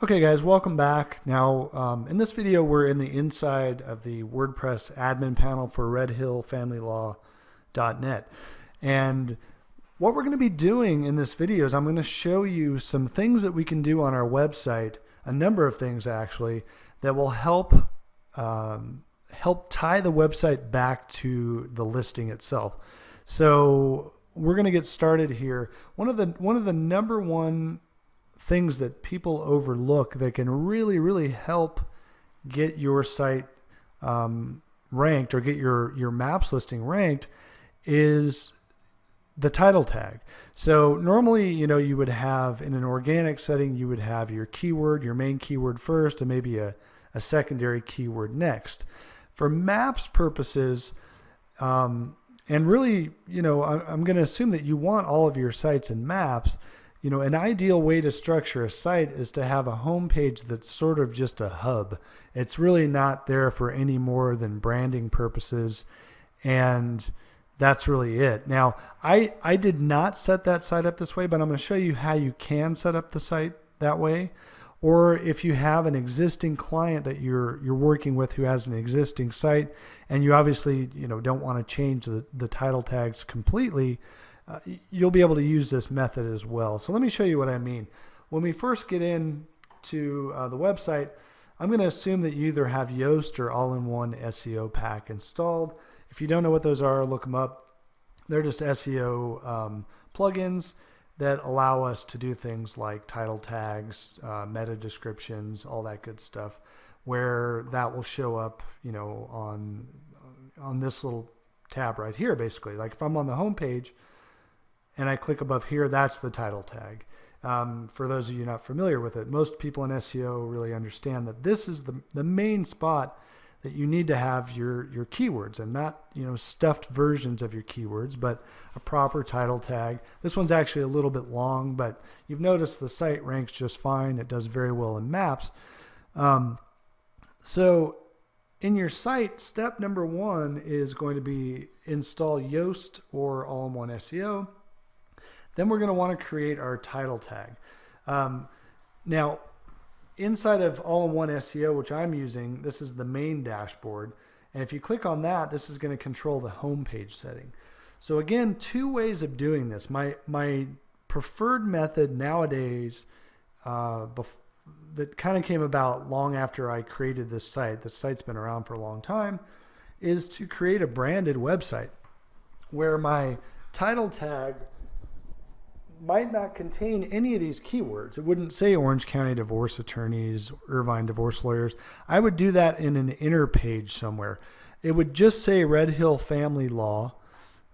Okay guys, welcome back. Now in this video we're in the inside of the WordPress admin panel for redhillfamilylaw.net, and what we're going to be doing in this video is I'm going to show you some things that we can do on our website, a number of things actually, that will help tie the website back to the listing itself. So we're going to get started here. One of the number one things that people overlook that can really help get your site ranked or get your maps listing ranked is the title tag. So normally, you would have in an organic setting, you would have your keyword, your main keyword first, and maybe a secondary keyword next. For maps purposes, and really, I'm going to assume that you want all of your sites in maps. An ideal way to structure a site is to have a home page that's sort of just a hub. It's really not there for any more than branding purposes, and that's really it. Now, I did not set that site up this way, but I'm going to show you how you can set up the site that way. Or if you have an existing client that you're working with who has an existing site, and you obviously don't want to change the title tags completely, you'll be able to use this method as well. So let me show you what I mean. When we first get into the website, I'm going to assume that you either have Yoast or All-in-One SEO Pack installed. If you don't know what those are, look them up. They're just SEO plugins that allow us to do things like title tags, meta descriptions, all that good stuff, where that will show up, on this little tab right here, basically. Like if I'm on the home page and I click above here, that's the title tag. For those of you not familiar with it, most people in SEO really understand that this is the main spot that you need to have your keywords, and not stuffed versions of your keywords, but a proper title tag. This one's actually a little bit long, but you've noticed the site ranks just fine. It does very well in maps. So in your site, step number one is going to be install Yoast or All-in-One SEO. Then we're going to want to create our title tag. Now, inside of All-in-One SEO, which I'm using, this is the main dashboard. And if you click on that, this is going to control the home page setting. So again, two ways of doing this. My preferred method nowadays, that kind of came about long after I created this site, the site's been around for a long time, is to create a branded website where my title tag might not contain any of these keywords. It wouldn't say Orange County divorce attorneys, Irvine divorce lawyers. I would do that in an inner page somewhere. It would just say Red Hill Family Law,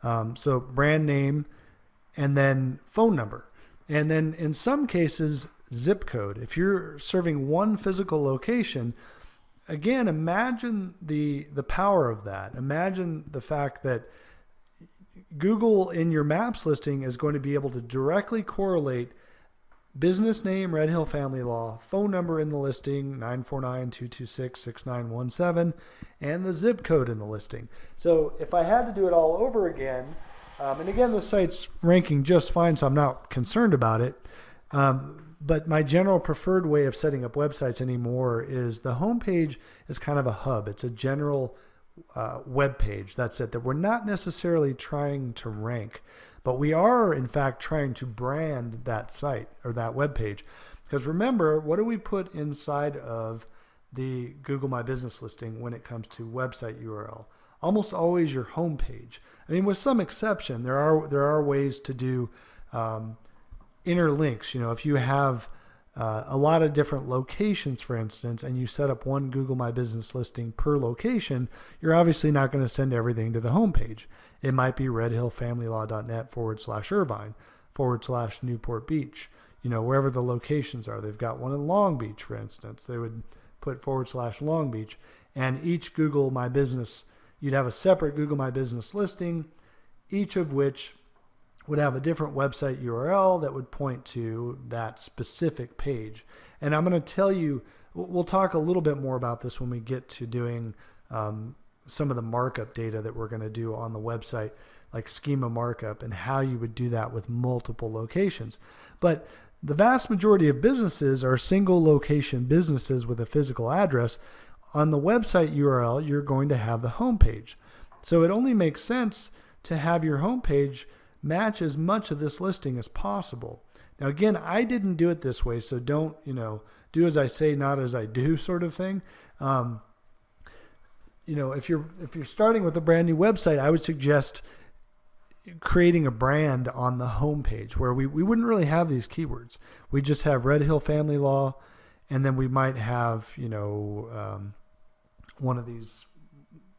so brand name, and then phone number. And then in some cases, zip code. If you're serving one physical location, again, imagine the power of that. Imagine the fact that Google in your maps listing is going to be able to directly correlate business name, Red Hill Family Law, phone number in the listing, 949-226-6917, and the zip code in the listing. So if I had to do it all over again, and again, the site's ranking just fine, so I'm not concerned about it, but my general preferred way of setting up websites anymore is the homepage is kind of a hub. It's a general web page. That's it. That we're not necessarily trying to rank, but we are in fact trying to brand that site or that web page. Because remember, what do we put inside of the Google My Business listing when it comes to website URL? Almost always your home page. I mean, with some exception, there are ways to do interlinks. If you have a lot of different locations, for instance, and you set up one Google My Business listing per location, you're obviously not going to send everything to the home page. It might be redhillfamilylaw.net/Irvine /Newport Beach, wherever the locations are. They've got one in Long Beach, for instance. They would put /Long Beach, and each Google My Business, you'd have a separate Google My Business listing, each of which would have a different website URL that would point to that specific page. And I'm going to tell you, we'll talk a little bit more about this when we get to doing some of the markup data that we're going to do on the website, like schema markup, and how you would do that with multiple locations. But the vast majority of businesses are single location businesses with a physical address. On the website URL, you're going to have the homepage. So it only makes sense to have your homepage match as much of this listing as possible. Now, again, I didn't do it this way, so don't, do as I say, not as I do sort of thing. If you're starting with a brand new website, I would suggest creating a brand on the homepage where we wouldn't really have these keywords. We just have Red Hill Family Law, and then we might have, one of these,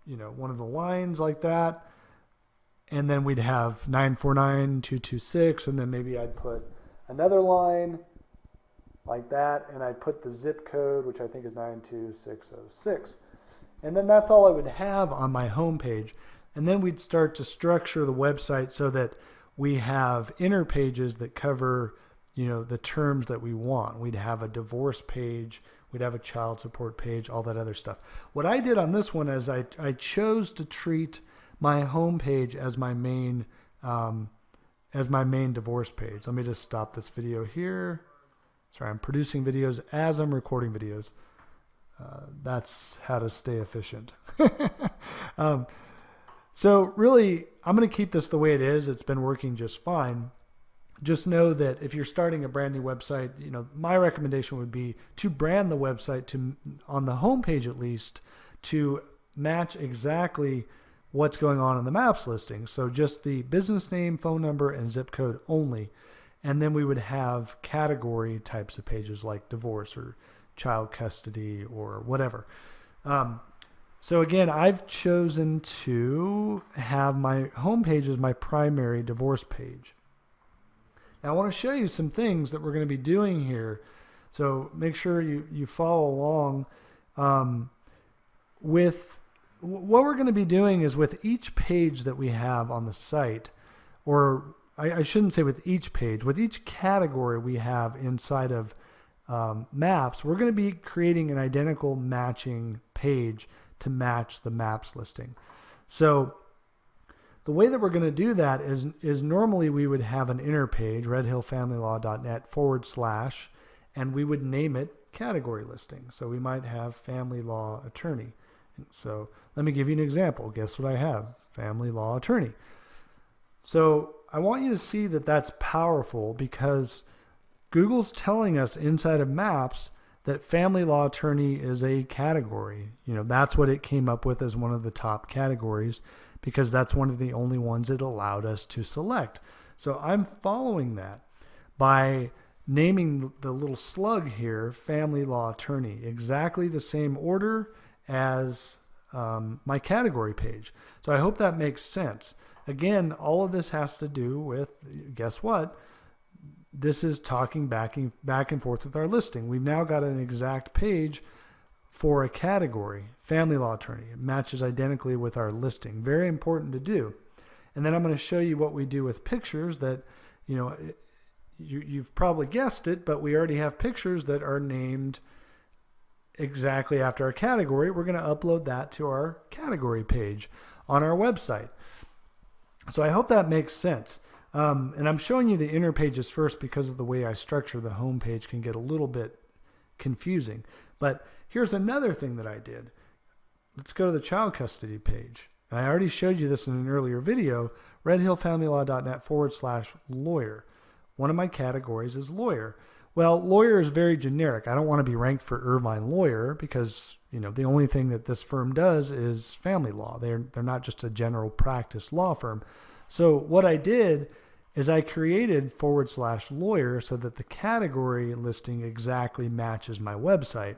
one of the lines like that. And then we'd have 949-226, and then maybe I'd put another line like that, and I'd put the zip code, which I think is 92606. And then that's all I would have on my homepage. And then we'd start to structure the website so that we have inner pages that cover, the terms that we want. We'd have a divorce page, we'd have a child support page, all that other stuff. What I did on this one is I chose to treat my homepage as my main divorce page. Let me just stop this video here. Sorry, I'm producing videos as I'm recording videos. That's how to stay efficient. So really, I'm going to keep this the way it is. It's been working just fine. Just know that if you're starting a brand new website, my recommendation would be to brand the website on the homepage at least, to match exactly what's going on in the maps listing. So just the business name, phone number, and zip code only. And then we would have category types of pages like divorce or child custody or whatever. So again, I've chosen to have my homepage as my primary divorce page. Now I want to show you some things that we're going to be doing here. So make sure you follow along. With what we're going to be doing is with each page that we have on the site, or I shouldn't say with each page, with each category we have inside of maps, we're going to be creating an identical matching page to match the maps listing. So the way that we're going to do that is normally we would have an inner page, redhillfamilylaw.net / and we would name it category listing. So we might have family law attorney. So let me give you an example. Guess what I have? Family law attorney. So I want you to see that that's powerful because Google's telling us inside of maps that family law attorney is a category. That's what it came up with as one of the top categories because that's one of the only ones it allowed us to select. So I'm following that by naming the little slug here, family law attorney, exactly the same order as my category page. So I hope that makes sense. Again, all of this has to do with, guess what? This is talking back and forth with our listing. We've now got an exact page for a category, family law attorney. It matches identically with our listing. Very important to do. And then I'm going to show you what we do with pictures that, you've probably guessed it, but we already have pictures that are named exactly after our category. We're going to upload that to our category page on our website. So I hope that makes sense. And I'm showing you the inner pages first because of the way I structure the home page can get a little bit confusing. But here's another thing that I did. Let's go to the child custody page. And I already showed you this in an earlier video, redhillfamilylaw.net / lawyer. One of my categories is lawyer. Well, lawyer is very generic. I don't want to be ranked for Irvine lawyer because, the only thing that this firm does is family law. They're not just a general practice law firm. So what I did is I created / lawyer so that the category listing exactly matches my website.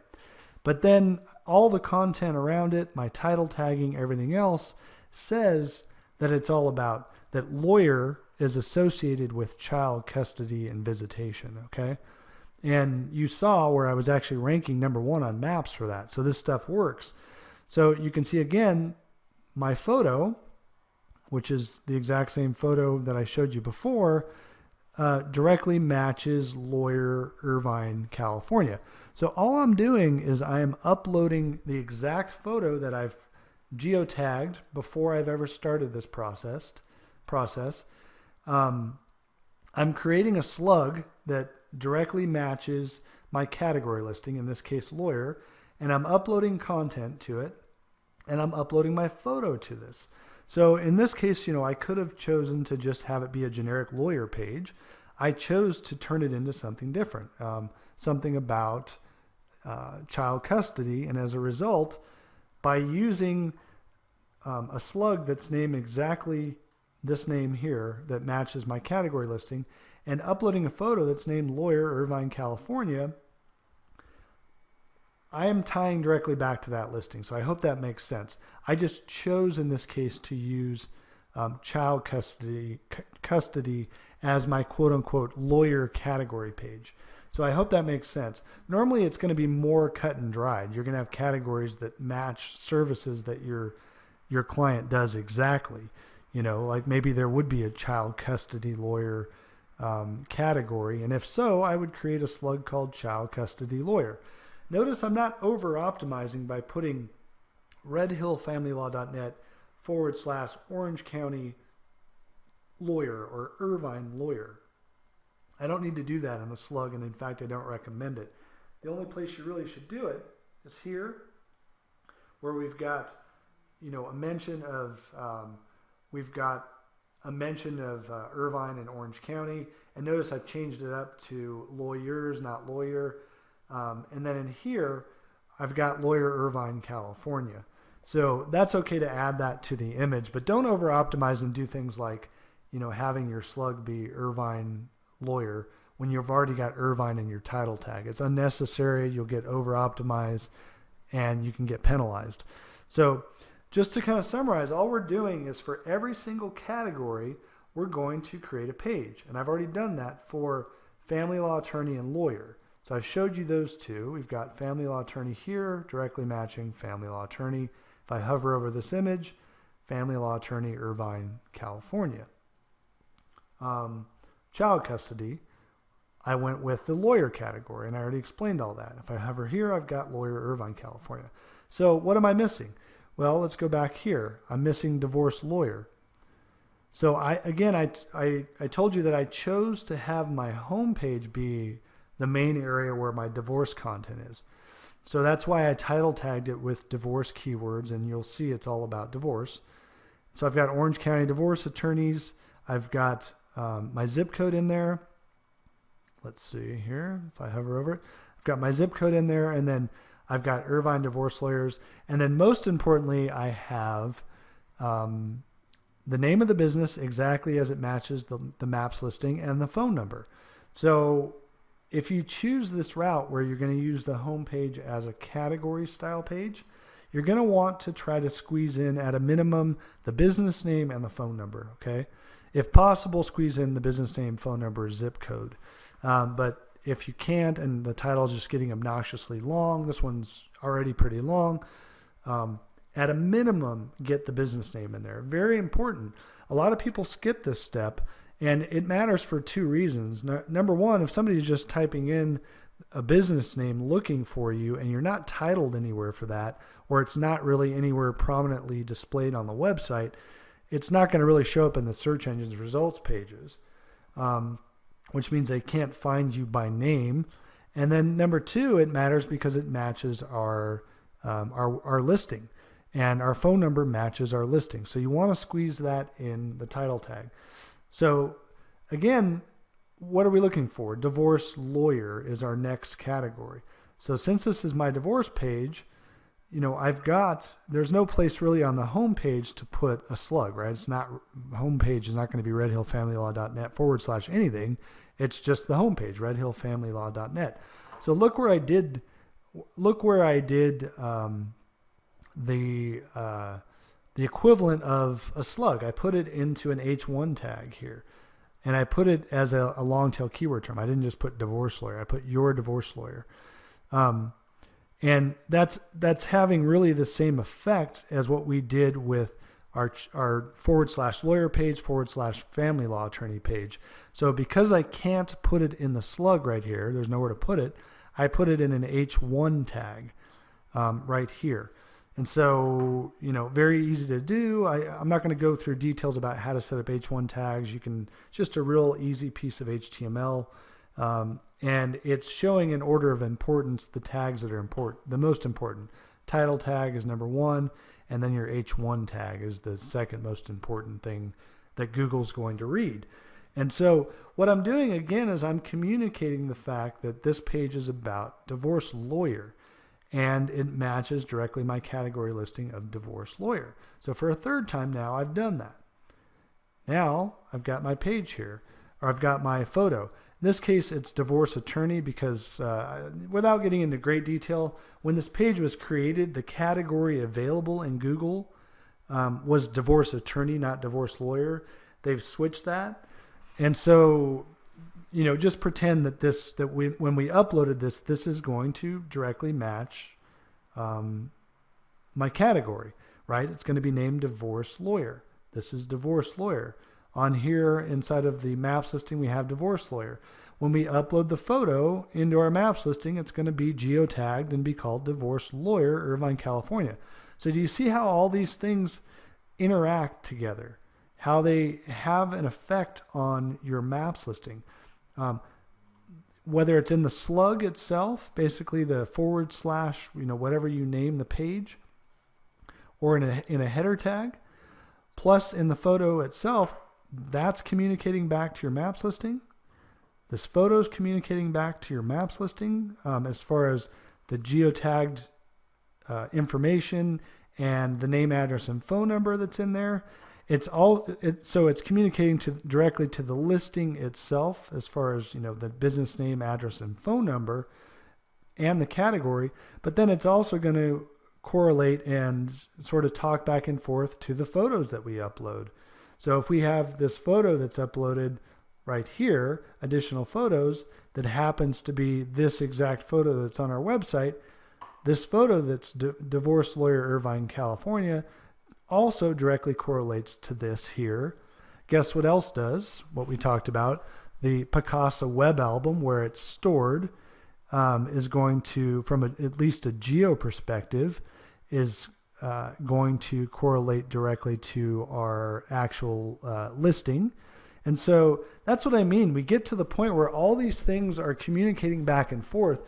But then all the content around it, my title tagging, everything else says that it's all about that lawyer is associated with child custody and visitation. Okay. And you saw where I was actually ranking #1 on maps for that. So this stuff works. So you can see again, my photo, which is the exact same photo that I showed you before, directly matches lawyer Irvine, California. So all I'm doing is I am uploading the exact photo that I've geotagged before I've ever started this process. I'm creating a slug that directly matches my category listing, in this case lawyer, and I'm uploading content to it, and I'm uploading my photo to this. So in this case, I could have chosen to just have it be a generic lawyer page. I chose to turn it into something different, something about child custody, and as a result, by using a slug that's named exactly this name here that matches my category listing, and uploading a photo that's named Lawyer, Irvine, California, I am tying directly back to that listing. So I hope that makes sense. I just chose in this case to use child custody as my quote unquote lawyer category page. So I hope that makes sense. Normally it's going to be more cut and dried. You're going to have categories that match services that your client does exactly. Like maybe there would be a child custody lawyer category. And if so, I would create a slug called child custody lawyer. Notice I'm not over optimizing by putting redhillfamilylaw.net / Orange County lawyer or Irvine lawyer. I don't need to do that on the slug, and in fact, I don't recommend it. The only place you really should do it is here, where we've got, a mention of Irvine and Orange County, and notice I've changed it up to lawyers, not lawyer. And then in here, I've got Lawyer, Irvine, California. So that's okay to add that to the image, but don't over optimize and do things like, having your slug be Irvine lawyer when you've already got Irvine in your title tag. It's unnecessary. You'll get over optimized and you can get penalized. So just to kind of summarize, all we're doing is for every single category, we're going to create a page. And I've already done that for family law attorney and lawyer. So I've showed you those two. We've got family law attorney here, directly matching family law attorney. If I hover over this image, family law attorney, Irvine, California. Child custody, I went with the lawyer category, and I already explained all that. If I hover here, I've got Lawyer, Irvine, California. So what am I missing? Well, let's go back here. I'm missing divorce lawyer. So I told you that I chose to have my home page be the main area where my divorce content is. So that's why I title tagged it with divorce keywords, and you'll see it's all about divorce. So I've got Orange County divorce attorneys. I've got my zip code in there. Let's see here. If I hover over it, I've got my zip code in there, and then I've got Irvine divorce lawyers. And then most importantly, I have the name of the business exactly as it matches the MAPS listing and the phone number. So if you choose this route where you're going to use the home page as a category style page, you're going to want to try to squeeze in at a minimum the business name and the phone number. Okay. If possible, squeeze in the business name, phone number, zip code. But if you can't, and the title is just getting obnoxiously long, this one's already pretty long, at a minimum, get the business name in there. Very important. A lot of people skip this step, and it matters for two reasons. Number one, if somebody's just typing in a business name looking for you and you're not titled anywhere for that, or it's not really anywhere prominently displayed on the website, it's not going to really show up in the search engine's results pages, which means they can't find you by name. And then number two, it matters because it matches our listing, and our phone number matches our listing. So you want to squeeze that in the title tag. So again, what are we looking for? Divorce lawyer is our next category. So since this is my divorce page, there's no place really on the home page to put a slug, right? It's not, home page is not going to be redhillfamilylaw.net / anything. It's just the home page, redhillfamilylaw.net. So look where I did the equivalent of a slug. I put it into an H1 tag here, and I put it as a long tail keyword term. I didn't just put divorce lawyer. I put your divorce lawyer. And that's having really the same effect as what we did with our / lawyer page / family law attorney page. So because I can't put it in the slug right here, there's nowhere to put it, I put it in an H1 tag right here. And so, very easy to do. I'm not going to go through details about how to set up H1 tags. It's just a real easy piece of HTML. And it's showing in order of importance the tags that are important, the most important. Title tag is number 1, and then your H1 tag is the second most important thing that Google's going to read. And so what I'm doing again is I'm communicating the fact that this page is about divorce lawyer, and it matches directly my category listing of divorce lawyer. So for a third time now, I've done that. Now I've got my page here, or I've got my photo. In this case, it's divorce attorney because without getting into great detail, when this page was created, the category available in Google was divorce attorney, not divorce lawyer. They've switched that. And so, you know, just pretend that when we uploaded this is going to directly match my category, right? It's going to be named divorce lawyer. This is divorce lawyer. On here, inside of the maps listing, we have divorce lawyer. When we upload the photo into our maps listing, it's going to be geotagged and be called divorce lawyer, Irvine, California. So do you see how all these things interact together? How they have an effect on your maps listing? Whether it's in the slug itself, basically the /, you know, whatever you name the page, or in a header tag, plus in the photo itself, that's communicating back to your maps listing. This photo is communicating back to your maps listing as far as the geotagged information and the name, address, and phone number that's in there. So it's communicating directly to the listing itself as far as, you know, the business name, address, and phone number and the category. But then it's also going to correlate and sort of talk back and forth to the photos that we upload. So if we have this photo that's uploaded right here, additional photos, that happens to be this exact photo that's on our website, this photo that's divorce lawyer Irvine, California, also directly correlates to this here. Guess what else does? What we talked about, the Picasa web album, where it's stored, is going to, from at least a geo perspective, is going to correlate directly to our actual listing. And so that's what I mean. We get to the point where all these things are communicating back and forth.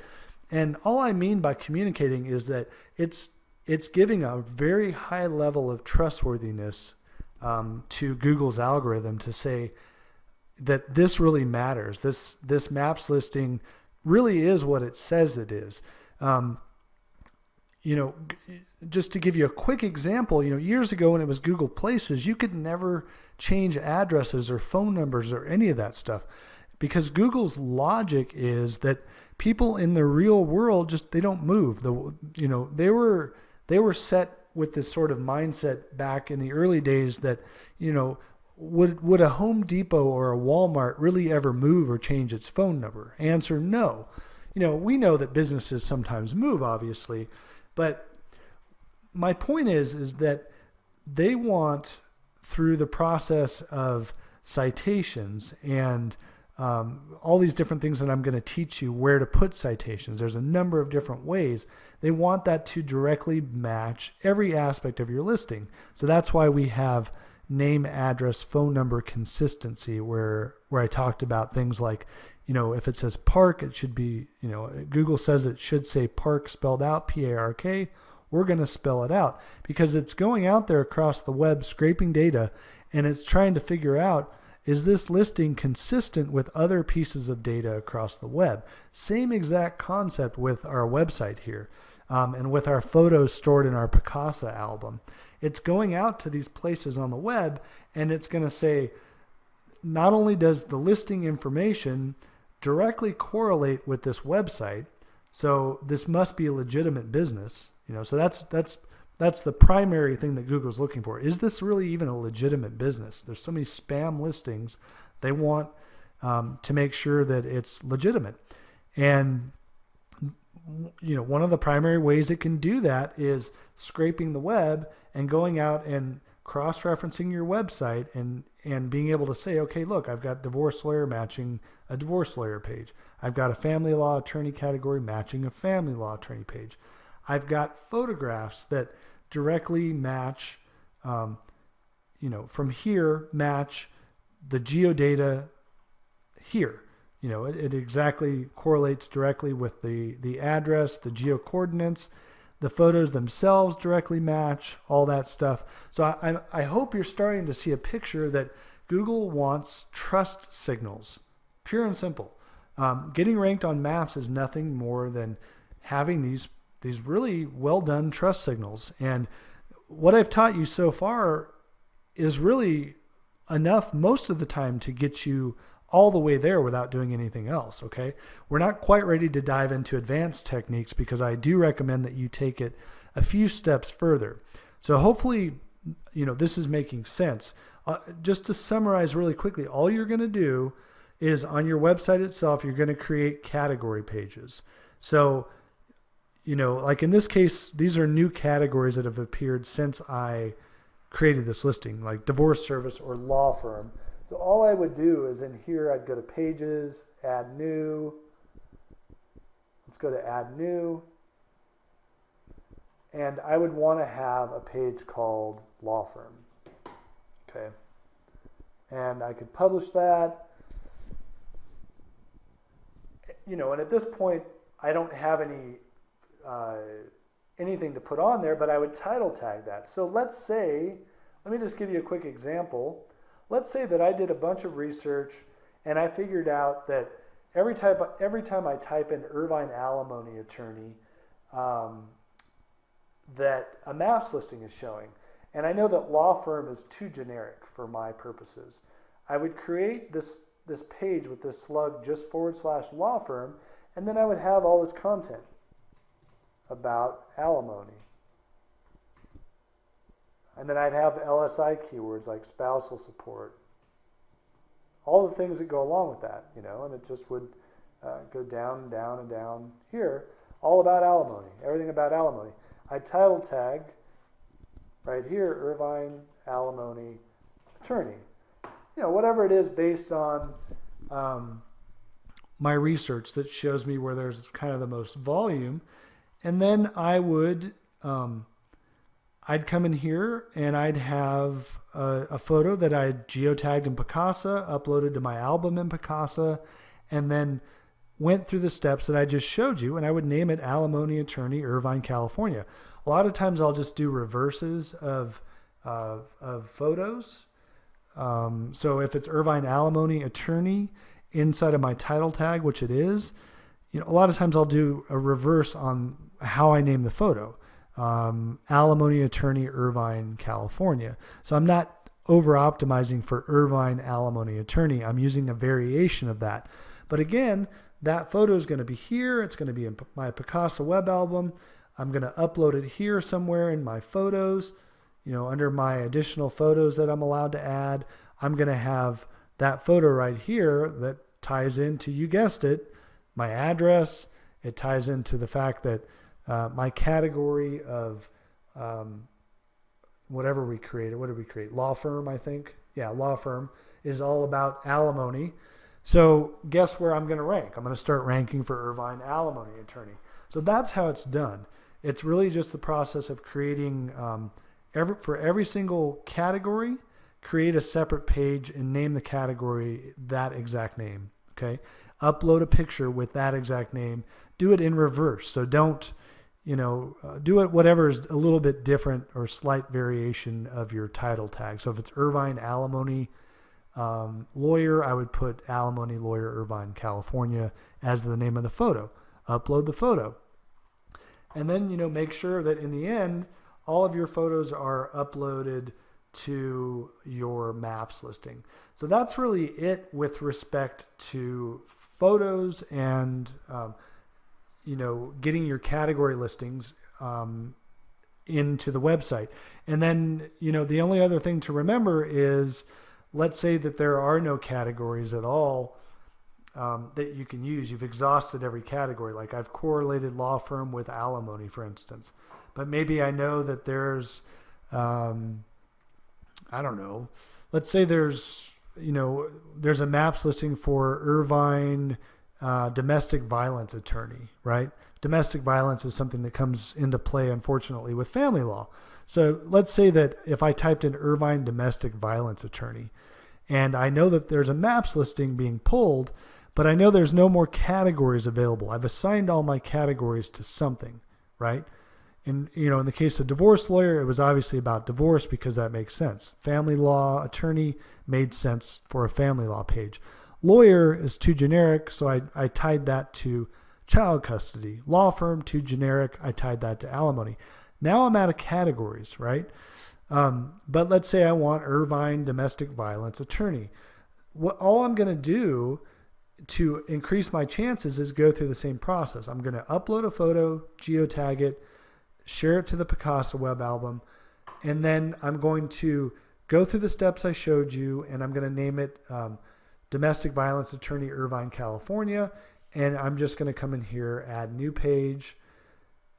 And all I mean by communicating is that it's giving a very high level of trustworthiness to Google's algorithm to say that this really matters. This maps listing really is what it says it is. You know, just to give you a quick example, you know, years ago when it was Google Places, you could never change addresses or phone numbers or any of that stuff, because Google's logic is that people in the real world they don't move. You know, they were set with this sort of mindset back in the early days that, you know, would a Home Depot or a Walmart really ever move or change its phone number? Answer, no. You know, we know that businesses sometimes move, obviously, but my point is that they want, through the process of citations and all these different things that I'm going to teach you where to put citations. There's a number of different ways. They want that to directly match every aspect of your listing. So that's why we have name, address, phone number consistency, where I talked about things like, you know, if it says park, it should be, you know, Google says it should say park spelled out, P-A-R-K. We're going to spell it out because it's going out there across the web, scraping data, and it's trying to figure out, is this listing consistent with other pieces of data across the web? Same exact concept with our website here, and with our photos stored in our Picasa album. It's going out to these places on the web, and it's going to say, not only does the listing information directly correlate with this website, so this must be a legitimate business. You know, so that's the primary thing that Google's looking for. Is this really even a legitimate business? There's so many spam listings. They want to make sure that it's legitimate. And, you know, one of the primary ways it can do that is scraping the web and going out and cross-referencing your website and being able to say, okay, look, I've got divorce lawyer matching a divorce lawyer page. I've got a family law attorney category matching a family law attorney page. I've got photographs that directly match, you know, from here match the geodata here. it exactly correlates directly with the address, the geocoordinates, the photos themselves directly match, all that stuff. So I hope you're starting to see a picture that Google wants trust signals, pure and simple. Getting ranked on maps is nothing more than having these really well done trust signals. And what I've taught you so far is really enough most of the time to get you all the way there without doing anything else. Okay. We're not quite ready to dive into advanced techniques because I do recommend that you take it a few steps further. So hopefully, this is making sense. Just to summarize really quickly, all you're going to do is on your website itself, you're going to create category pages. So, like in this case, these are new categories that have appeared since I created this listing, like divorce service or law firm. So all I would do is in here, I'd go to pages, add new. Let's go to add new. And I would want to have a page called law firm. Okay. And I could publish that. And at this point, I don't have anything to put on there, but I would title tag that. So let me just give you a quick example. Let's say that I did a bunch of research and I figured out that every time I type in Irvine alimony attorney, that a MAPS listing is showing. And I know that law firm is too generic for my purposes. I would create this page with this slug just /law firm, and then I would have all this content about alimony. And then I'd have LSI keywords like spousal support. All the things that go along with that, and it just would go down and down and down here, all about alimony, everything about alimony. I'd title tag right here, Irvine alimony attorney. Whatever it is based on my research that shows me where there's kind of the most volume. And then I would, I'd come in here and I'd have a photo that I'd geotagged in Picasa, uploaded to my album in Picasa, and then went through the steps that I just showed you, and I would name it Alimony Attorney, Irvine, California. A lot of times I'll just do reverses of photos. So if it's Irvine Alimony Attorney inside of my title tag, which it is, a lot of times I'll do a reverse on how I name the photo. Alimony Attorney, Irvine, California. So I'm not over optimizing for Irvine Alimony Attorney. I'm using a variation of that. But again, that photo is going to be here. It's going to be in my Picasa web album. I'm going to upload it here somewhere in my photos, under my additional photos that I'm allowed to add. I'm going to have that photo right here that ties into, you guessed it, my address. It ties into the fact that my category of whatever we created. What did we create? Law firm, I think. Yeah, law firm is all about alimony. So guess where I'm going to rank? I'm going to start ranking for Irvine Alimony Attorney. So that's how it's done. It's really just the process of creating, for every single category, create a separate page and name the category that exact name. Okay. Upload a picture with that exact name. Do it in reverse. So don't, do it whatever is a little bit different or slight variation of your title tag. So if it's Irvine Alimony Lawyer, I would put Alimony Lawyer, Irvine, California as the name of the photo. Upload the photo. And then, make sure that in the end, all of your photos are uploaded to your MAPS listing. So that's really it with respect to photos and, getting your category listings into the website. And then, the only other thing to remember is, let's say that there are no categories at all that you can use. You've exhausted every category. Like I've correlated law firm with alimony, for instance. But maybe I know that there's, I don't know. Let's say there's a MAPS listing for Irvine domestic violence attorney, right? Domestic violence is something that comes into play, unfortunately, with family law. So let's say that if I typed in Irvine domestic violence attorney, and I know that there's a MAPS listing being pulled, but I know there's no more categories available. I've assigned all my categories to something, right? And, in the case of divorce lawyer, it was obviously about divorce because that makes sense. Family law attorney made sense for a family law page. Lawyer is too generic, so I tied that to child custody. Law firm, too generic, I tied that to alimony. Now I'm out of categories, right? But let's say I want Irvine domestic violence attorney. All I'm going to do to increase my chances is go through the same process. I'm going to upload a photo, geotag it, share it to the Picasa web album, and then I'm going to go through the steps I showed you, and I'm going to name it Domestic Violence Attorney Irvine, California, and I'm just going to come in here, add new page,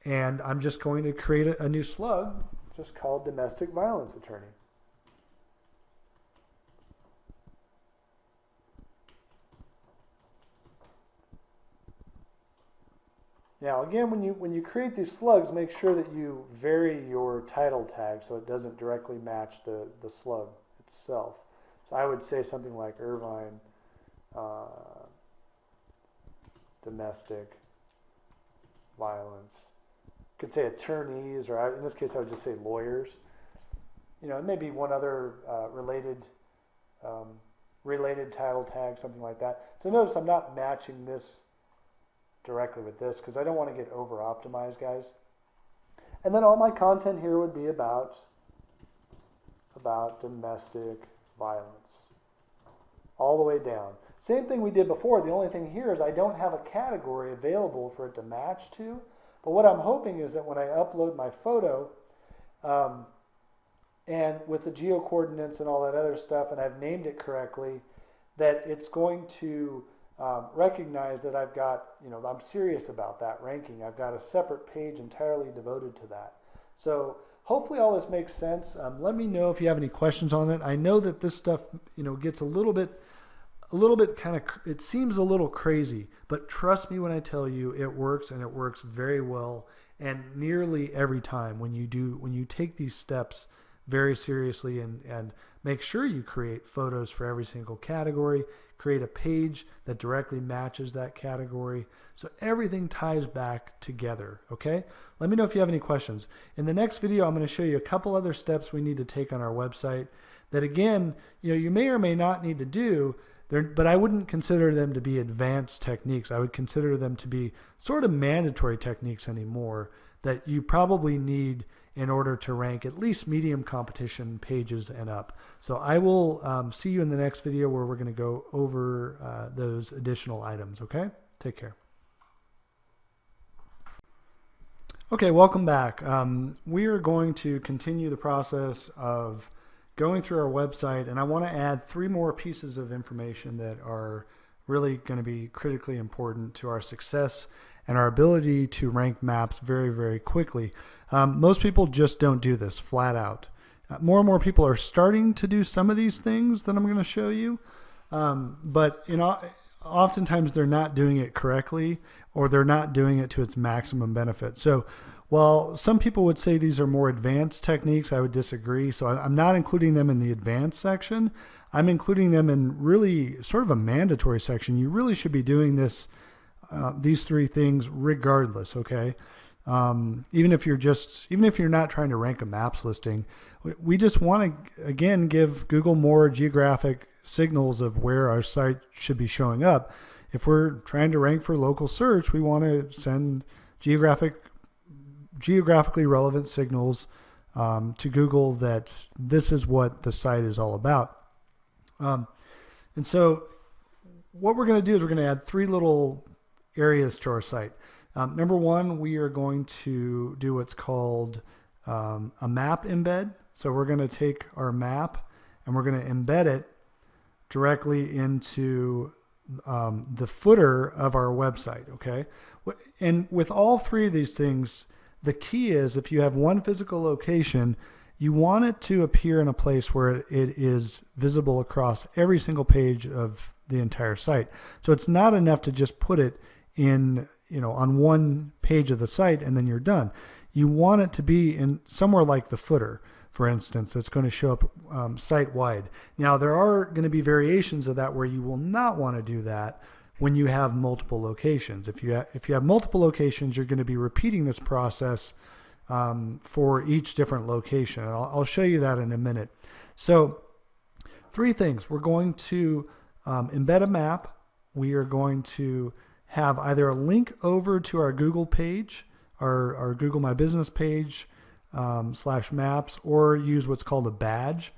and I'm just going to create a new slug just called Domestic Violence Attorney. Now again, when you create these slugs, make sure that you vary your title tag so it doesn't directly match the slug itself. So I would say something like Irvine domestic violence. You could say attorneys, or in this case I would just say lawyers. And maybe one other related title tag, something like that. So notice I'm not matching this directly with this because I don't want to get over optimized, guys. And then all my content here would be about domestic violence all the way down. Same thing we did before. The only thing here is I don't have a category available for it to match to. But what I'm hoping is that when I upload my photo and with the geo coordinates and all that other stuff, and I've named it correctly, that it's going to recognize that I've got, I'm serious about that ranking. I've got a separate page entirely devoted to that. So hopefully all this makes sense. Let me know if you have any questions on it. I know that this stuff, gets a little bit kind of, it seems a little crazy, but trust me when I tell you it works, and it works very well. And nearly every time when you take these steps very seriously and make sure you create photos for every single category, create a page that directly matches that category, so everything ties back together, okay? Let me know if you have any questions. In the next video, I'm going to show you a couple other steps we need to take on our website that, again, you may or may not need to do, but I wouldn't consider them to be advanced techniques. I would consider them to be sort of mandatory techniques anymore that you probably need in order to rank at least medium competition pages and up. So I will see you in the next video where we're going to go over those additional items, okay? Take care. Okay, welcome back. We are going to continue the process of going through our website, and I want to add 3 more pieces of information that are really going to be critically important to our success and our ability to rank maps very, very quickly. Most people just don't do this flat out. More and more people are starting to do some of these things that I'm going to show you, but oftentimes they're not doing it correctly, or they're not doing it to its maximum benefit. So while some people would say these are more advanced techniques, I would disagree. So I'm not including them in the advanced section. I'm including them in really sort of a mandatory section. You really should be doing this, these 3 things regardless, okay? Even if you're not trying to rank a maps listing, we just want to, again, give Google more geographic signals of where our site should be showing up. If we're trying to rank for local search, we want to send geographically relevant signals to Google that this is what the site is all about. And so what we're going to do is we're going to add 3 little areas to our site. Number 1, we are going to do what's called a map embed. So we're going to take our map and we're going to embed it directly into the footer of our website, okay? And with all 3 of these things, the key is if you have one physical location, you want it to appear in a place where it is visible across every single page of the entire site. So it's not enough to just put it in, on one page of the site and then you're done. You want it to be in somewhere like the footer, for instance, that's going to show up site-wide. Now, there are going to be variations of that where you will not want to do that. when you have multiple locations. If you have multiple locations, you're going to be repeating this process for each different location. And I'll show you that in a minute. So 3 things. We're going to embed a map. We are going to have either a link over to our Google page, our Google My Business page / maps, or use what's called a badge,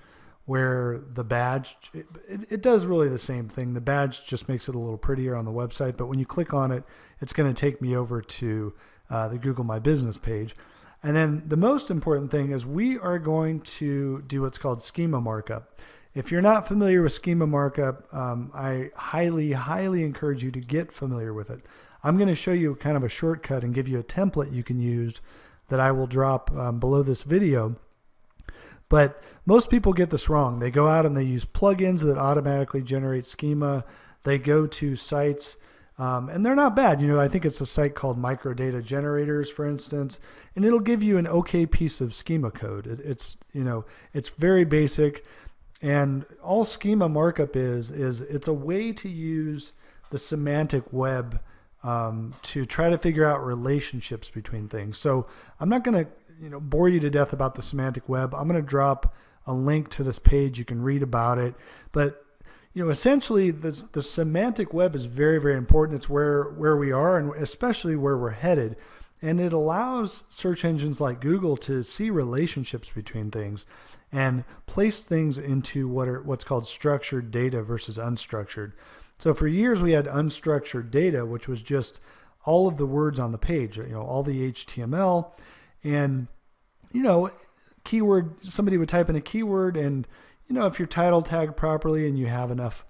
where the badge, it does really the same thing. The badge just makes it a little prettier on the website, but when you click on it, it's going to take me over to the Google My Business page. And then the most important thing is we are going to do what's called schema markup. If you're not familiar with schema markup, I highly encourage you to get familiar with it. I'm going to show you kind of a shortcut and give you a template you can use that I will drop below this video. But most people get this wrong. They go out and they use plugins that automatically generate schema. They go to sites, and they're not bad. I think it's a site called Microdata Generators, for instance, and it'll give you an okay piece of schema code. It's very basic. And all schema markup is it's a way to use the semantic web to try to figure out relationships between things. So I'm not going to bore you to death about the semantic web. I'm going to drop a link to this page. You can read about it. But essentially the semantic web is very, very important. It's where we are and especially where we're headed. And it allows search engines like Google to see relationships between things and place things into what's called structured data versus unstructured. So for years we had unstructured data, which was just all of the words on the page, all the HTML, and keyword. Somebody would type in a keyword, and if you're title tagged properly and you have enough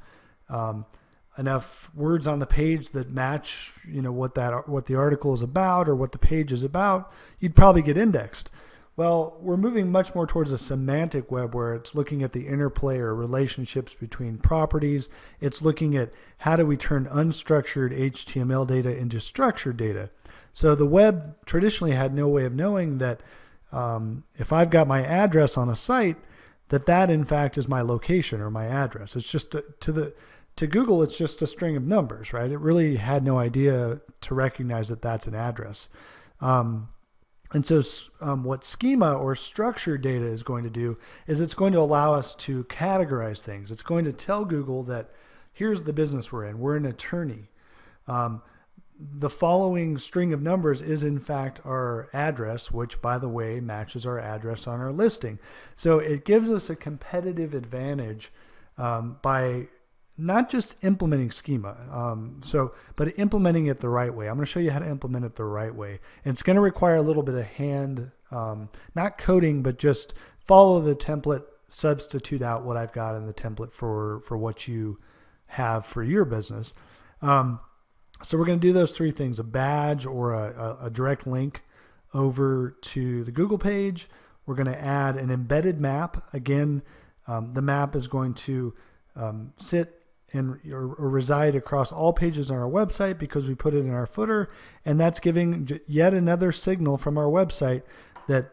words on the page that match what the article is about or what the page is about, you'd probably get indexed. Well, we're moving much more towards a semantic web where it's looking at the interplay or relationships between properties. It's looking at how do we turn unstructured HTML data into structured data. So the web traditionally had no way of knowing that if I've got my address on a site, that in fact is my location or my address. It's just to Google, it's just a string of numbers, right? It really had no idea to recognize that that's an address. And so what schema or structured data is going to do is it's going to allow us to categorize things. It's going to tell Google that here's the business we're in. We're an attorney. The following string of numbers is in fact our address, which by the way matches our address on our listing. So it gives us a competitive advantage by not just implementing schema, but implementing it the right way. I'm going to show you how to implement it the right way. And it's going to require a little bit of hand, not coding, but just follow the template, substitute out what I've got in the template for what you have for your business. So we're going to do those 3 things: a badge or a direct link over to the Google page. We're going to add an embedded map. Again, the map is going to sit or reside across all pages on our website because we put it in our footer, and that's giving yet another signal from our website that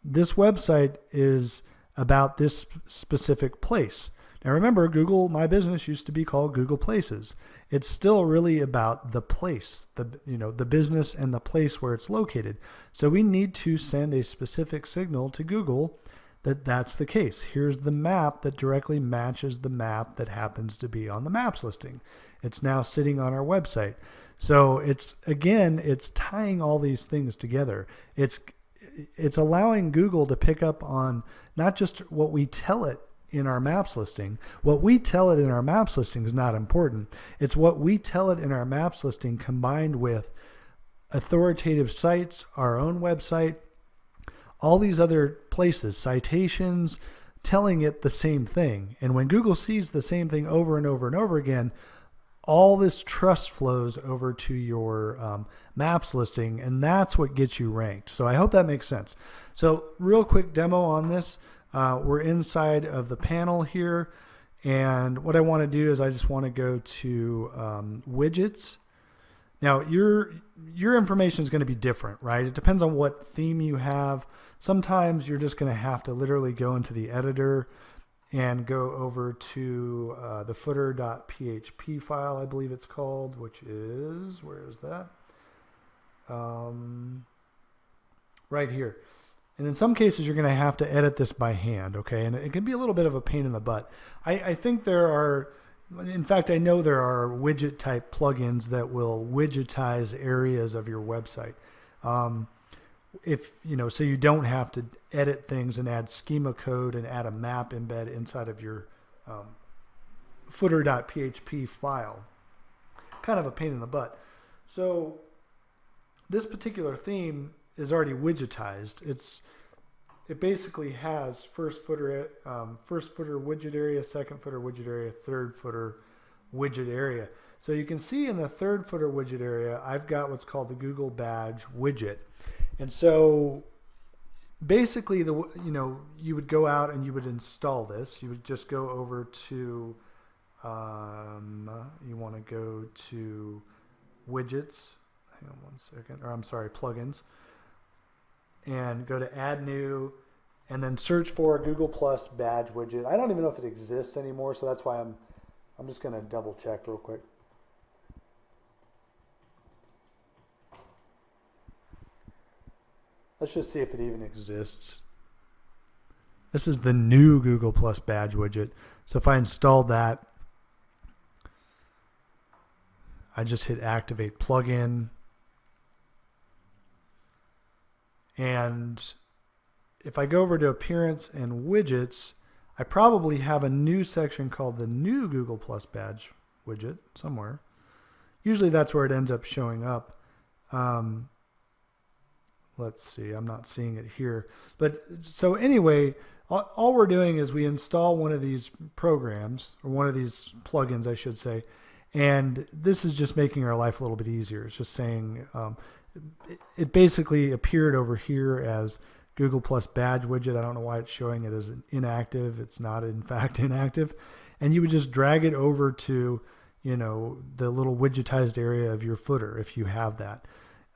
this website is about this specific place. Now remember, Google My Business used to be called Google Places. It's still really about the place, the business and the place where it's located. So we need to send a specific signal to Google that that's the case. Here's the map that directly matches the map that happens to be on the maps listing. It's now sitting on our website. So it's tying all these things together. It's allowing Google to pick up on not just what we tell it in our maps listing. What we tell it in our maps listing is not important. It's what we tell it in our maps listing combined with authoritative sites, our own website, all these other places, citations, telling it the same thing. And when Google sees the same thing over and over and over again, all this trust flows over to your maps listing, and that's what gets you ranked. So I hope that makes sense. So real quick demo on this. We're inside of the panel here, and what I want to do is I just want to go to widgets. Now your information is going to be different, right? It depends on what theme you have. Sometimes you're just going to have to literally go into the editor and go over to the footer.php file, I believe it's called, which is, where is that? Right here. And in some cases, you're going to have to edit this by hand, okay? And it can be a little bit of a pain in the butt. I think there are, in fact, I know there are widget type plugins that will widgetize areas of your website. If, so you don't have to edit things and add schema code and add a map embed inside of your footer.php file. Kind of a pain in the butt. So this particular theme is already widgetized. It basically has first footer widget area, second footer widget area, third footer widget area. So you can see in the third footer widget area, I've got what's called the Google badge widget. And so basically you would go out and you would install this. You would just go over to, you want to go to widgets, hang on one second, or I'm sorry, plugins, and go to add new, and then search for Google Plus badge widget. I don't even know if it exists anymore, so that's why I'm just going to double check real quick. Let's just see if it even exists. This is the new Google Plus badge widget. So if I installed that, I just hit activate plugin. And if I go over to appearance and widgets, I probably have a new section called the new Google Plus badge widget somewhere. Usually that's where it ends up showing up. Let's see, I'm not seeing it here. But so anyway, all we're doing is we install one of these programs, or one of these plugins, I should say, and this is just making our life a little bit easier. It's just saying, it basically appeared over here as Google Plus badge widget. I don't know why it's showing it as inactive. It's not in fact inactive. And you would just drag it over to, the little widgetized area of your footer if you have that.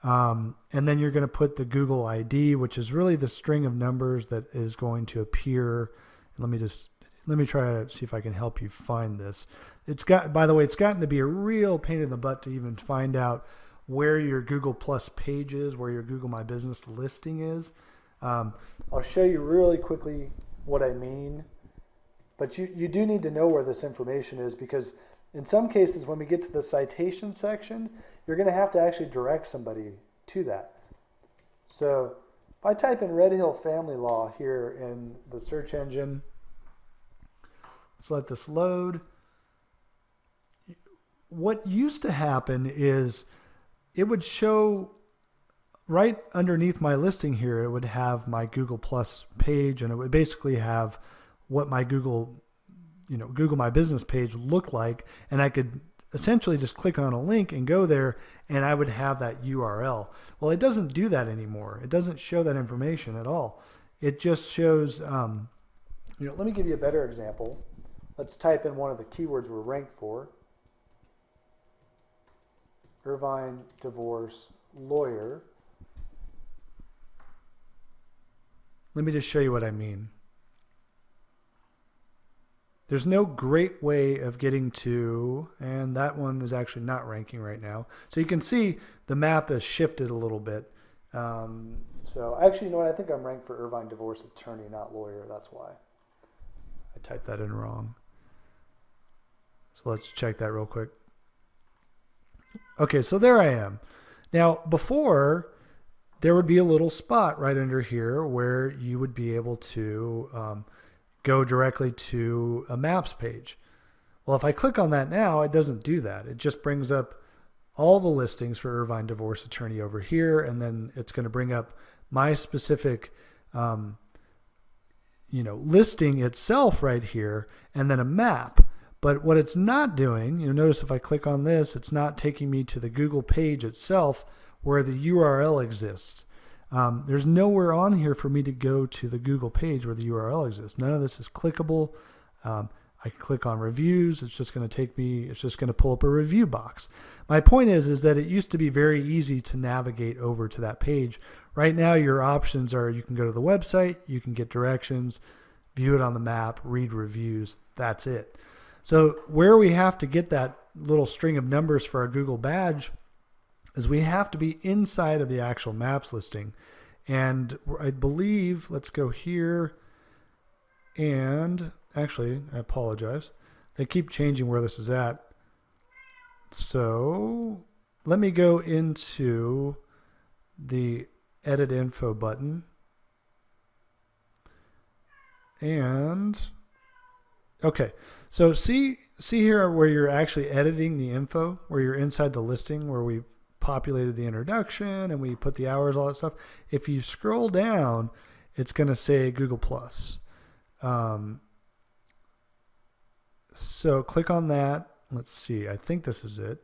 And then you're going to put the Google ID, which is really the string of numbers that is going to appear. Let me try to see if I can help you find this. By the way, it's gotten to be a real pain in the butt to even find out where your Google Plus page is, where your Google My Business listing is. I'll show you really quickly what I mean, but you do need to know where this information is, because in some cases when we get to the citation section, you're going to have to actually direct somebody to that. So if I type in Red Hill Family Law here in the search engine, let's let this load. What used to happen is it would show right underneath my listing here, it would have my Google Plus page, and it would basically have what my Google My Business page looked like, and I could essentially just click on a link and go there, and I would have that URL. Well, it doesn't do that anymore. It doesn't show that information at all. It just shows, let me give you a better example. Let's type in one of the keywords we're ranked for. Irvine divorce lawyer. Let me just show you what I mean. There's no great way of getting to, and that one is actually not ranking right now. So you can see the map has shifted a little bit. So actually, you know what? I think I'm ranked for Irvine divorce attorney, not lawyer. That's why. I typed that in wrong. So let's check that real quick. Okay, so there I am. Now, before, there would be a little spot right under here where you would be able to go directly to a maps page. Well, if I click on that now, it doesn't do that. It just brings up all the listings for Irvine divorce attorney over here, and then it's going to bring up my specific listing itself right here, and then a map. But what it's not doing, you'll notice if I click on this, it's not taking me to the Google page itself where the URL exists. There's nowhere on here for me to go to the Google page where the URL exists. None of this is clickable. I can click on reviews. It's just going to take me, it's just going to pull up a review box. My point is that it used to be very easy to navigate over to that page. Right now, your options are you can go to the website, you can get directions, view it on the map, read reviews. That's it. So where we have to get that little string of numbers for our Google badge is we have to be inside of the actual maps listing. And I believe, let's go here, and actually, I apologize. They keep changing where this is at. So let me go into the edit info button. And okay, so see here where you're actually editing the info, where you're inside the listing, where we populated the introduction and we put the hours, all that stuff. If you scroll down, it's going to say Google Plus. So click on that. Let's see. I think this is it.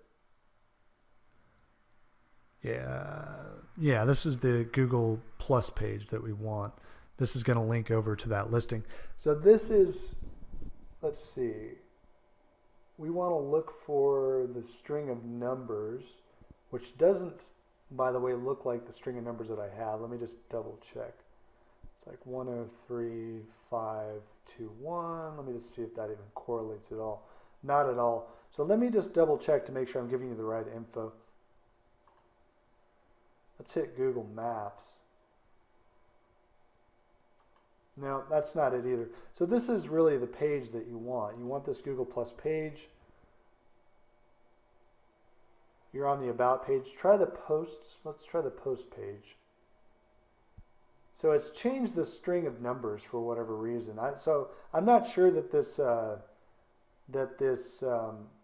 Yeah, this is the Google Plus page that we want. This is going to link over to that listing. So this is, let's see. We want to look for the string of numbers, which doesn't, by the way, look like the string of numbers that I have. Let me just double check. It's like 103.521. Let me just see if that even correlates at all. Not at all. So let me just double check to make sure I'm giving you the right info. Let's hit Google Maps. No, that's not it either. So this is really the page that you want. You want this Google Plus page. You're on the About page. Try the Posts. Let's try the Post page. So it's changed the string of numbers for whatever reason. So I'm not sure that this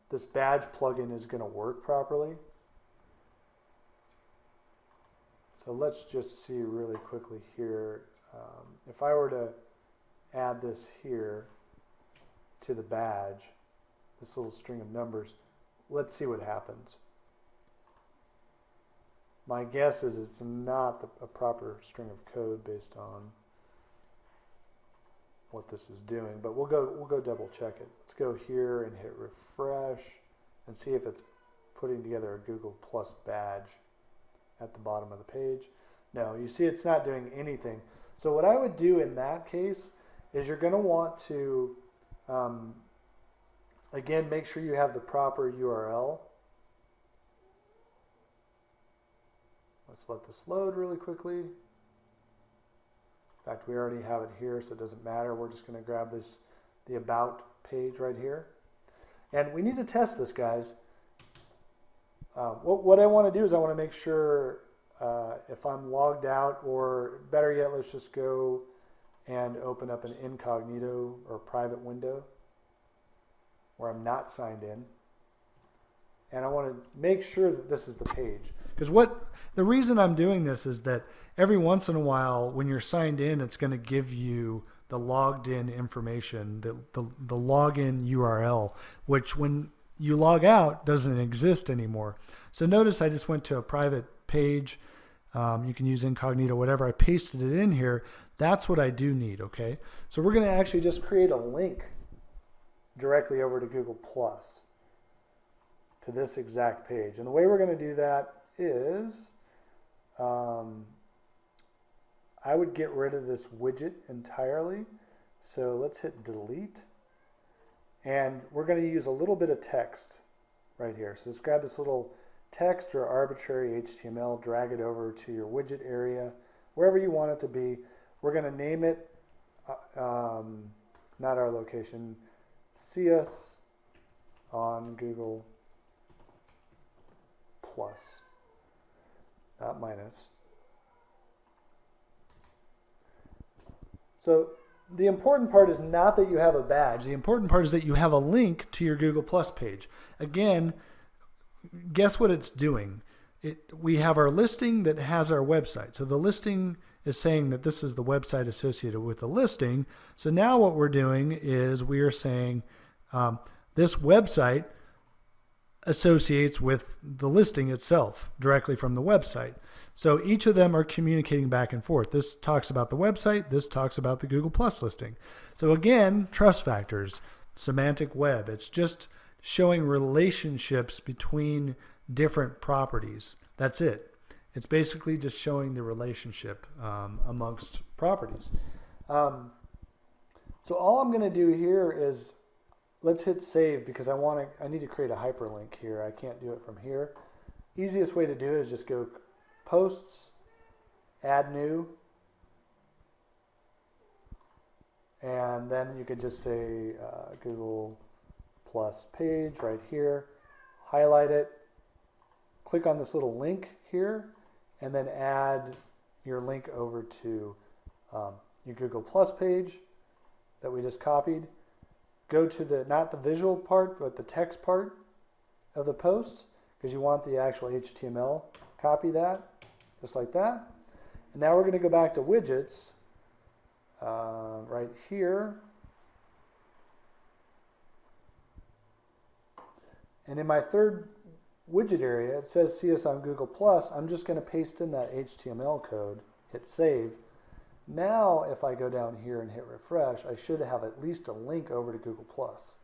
this badge plugin is going to work properly. So let's just see really quickly here. If I were to add this here to the badge, this little string of numbers, let's see what happens. My guess is it's not a proper string of code based on what this is doing, but we'll go double check it. Let's go here and hit refresh and see if it's putting together a Google Plus badge at the bottom of the page. No, you see it's not doing anything. So what I would do in that case is you're going to want to, again, make sure you have the proper URL. Let's let this load really quickly. In fact, we already have it here, so it doesn't matter. We're just going to grab the About page right here. And we need to test this, guys. What I want to do is I want to make sure if I'm logged out, or better yet, let's just go and open up an incognito or private window where I'm not signed in. And I want to make sure that this is the page. Because the reason I'm doing this is that every once in a while when you're signed in, it's going to give you the logged in information, the login URL, which when you log out doesn't exist anymore. So notice I just went to a private page. You can use incognito, whatever. I pasted it in here. That's what I do need, okay? So we're going to actually just create a link directly over to Google Plus to this exact page. And the way we're going to do that is I would get rid of this widget entirely. So let's hit delete. And we're going to use a little bit of text right here. So just grab this little text or arbitrary HTML, drag it over to your widget area, wherever you want it to be. We're going to name it, not our location, see us on Google Plus, not minus. So the important part is not that you have a badge. The important part is that you have a link to your Google Plus page. Again, guess what it's doing? We have our listing that has our website. So the listing is saying that this is the website associated with the listing. So now what we're doing is we are saying this website associates with the listing itself directly from the website. So each of them are communicating back and forth. This talks about the website. This talks about the Google Plus listing. So again, trust factors, semantic web. It's just showing relationships between different properties. That's it. It's basically just showing the relationship amongst properties. So all I'm going to do here is let's hit save because I need to create a hyperlink here. I can't do it from here. Easiest way to do it is just go posts, add new, and then you could just say Google Plus page right here, highlight it, click on this little link here, and then add your link over to your Google Plus page that we just copied. Go to the, not the visual part, but the text part of the post, because you want the actual HTML. Copy that, just like that. And now we're going to go back to widgets right here. And in my third widget area, it says see us on Google Plus. I'm just going to paste in that HTML code, hit save. Now, if I go down here and hit refresh, I should have at least a link over to Google Plus.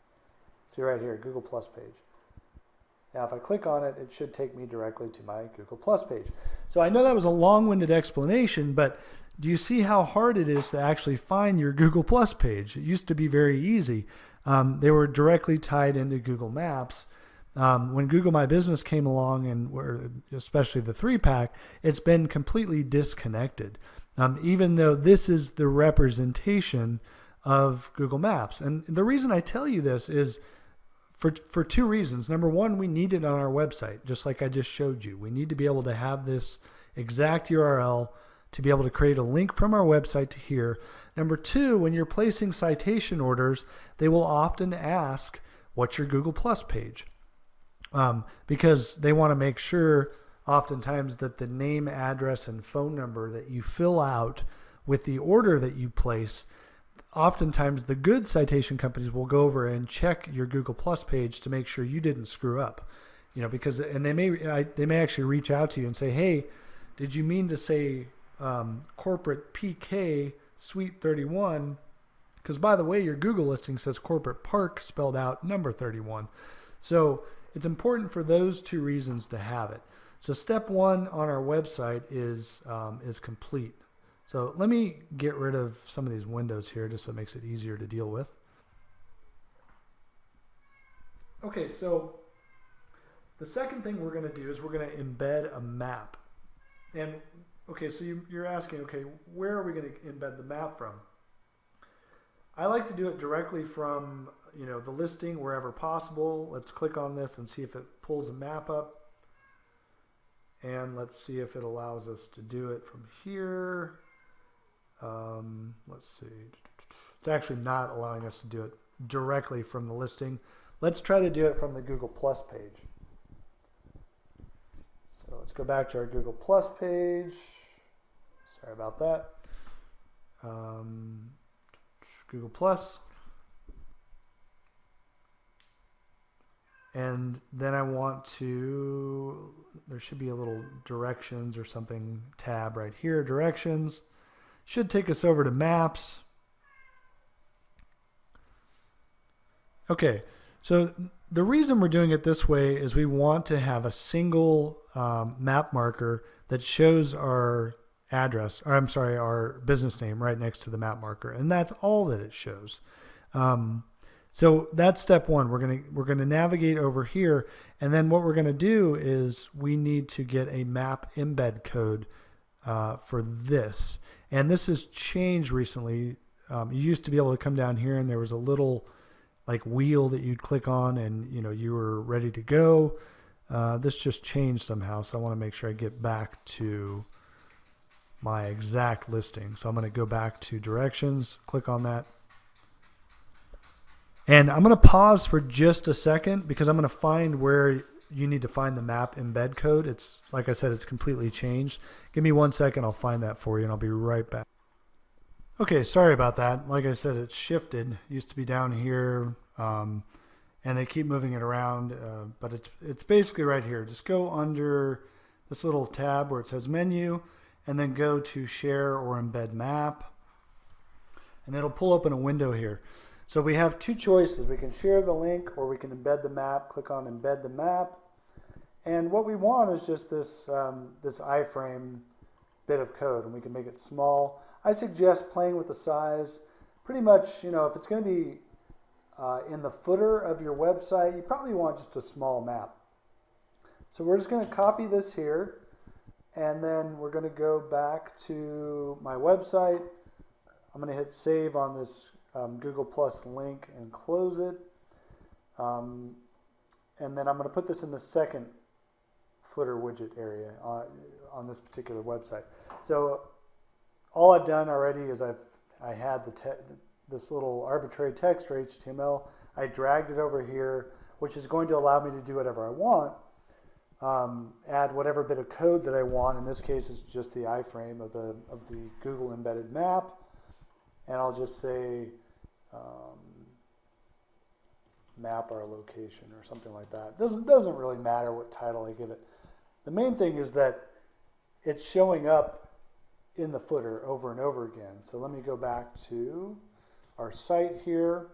See right here, Google Plus page. Now, if I click on it, it should take me directly to my Google Plus page. So I know that was a long-winded explanation, but do you see how hard it is to actually find your Google Plus page? It used to be very easy. They were directly tied into Google Maps. When Google My Business came along, and especially the 3-pack, it's been completely disconnected. Even though this is the representation of Google Maps. And the reason I tell you this is for two reasons. Number one, we need it on our website, just like I just showed you. We need to be able to have this exact URL to be able to create a link from our website to here. Number two, when you're placing citation orders, they will often ask, what's your Google Plus page? Because they want to make sure oftentimes that the name, address, and phone number that you fill out with the order that you place, oftentimes the good citation companies will go over and check your Google Plus page to make sure you didn't screw up. You know, because, and they may actually reach out to you and say, hey, did you mean to say corporate PK Suite 31? Because by the way, your Google listing says corporate park spelled out number 31. So it's important for those two reasons to have it. So step one on our website is complete. So let me get rid of some of these windows here just so it makes it easier to deal with. Okay, so the second thing we're going to do is we're going to embed a map. And okay, so you're asking, okay, where are we going to embed the map from? I like to do it directly from, you know, the listing wherever possible. Let's click on this and see if it pulls a map up. And let's see if it allows us to do it from here. Let's see. It's actually not allowing us to do it directly from the listing. Let's try to do it from the Google Plus page. So let's go back to our Google Plus page. Sorry about that. Google Plus. And then I want to, there should be a little directions or something tab right here, directions. Should take us over to maps. Okay, so the reason we're doing it this way is we want to have a single map marker that shows our address, or I'm sorry, our business name right next to the map marker. And that's all that it shows. So that's step one. We're gonna navigate over here, and then what we're gonna do is we need to get a map embed code for this. And this has changed recently. You used to be able to come down here, and there was a little like wheel that you'd click on, and you know you were ready to go. This just changed somehow, so I want to make sure I get back to my exact listing. So I'm going to go back to directions, click on that. And I'm going to pause for just a second because I'm going to find where you need to find the map embed code. It's, like I said, it's completely changed. Give me 1 second, I'll find that for you, and I'll be right back. Okay, sorry about that. Like I said, it's shifted. It used to be down here, and they keep moving it around, but it's basically right here. Just go under this little tab where it says menu, and then go to share or embed map, and it'll pull open a window here. So we have two choices. We can share the link or we can embed the map. Click on embed the map. And what we want is just this, this iframe bit of code, and we can make it small. I suggest playing with the size. pretty much, you know, if it's going to be in the footer of your website, you probably want just a small map. So we're just going to copy this here, and then we're going to go back to my website. I'm going to hit save on this Google Plus link and close it. And then I'm going to put this in the second footer widget area on this particular website. So all I've done already is I had this little arbitrary text or HTML. I dragged it over here, which is going to allow me to do whatever I want. Add whatever bit of code that I want. In this case, it's just the iframe of the Google embedded map, and I'll just say map our location or something like that. Doesn't really matter what title I give it. The main thing is that it's showing up in the footer over and over again. So let me go back to our site here,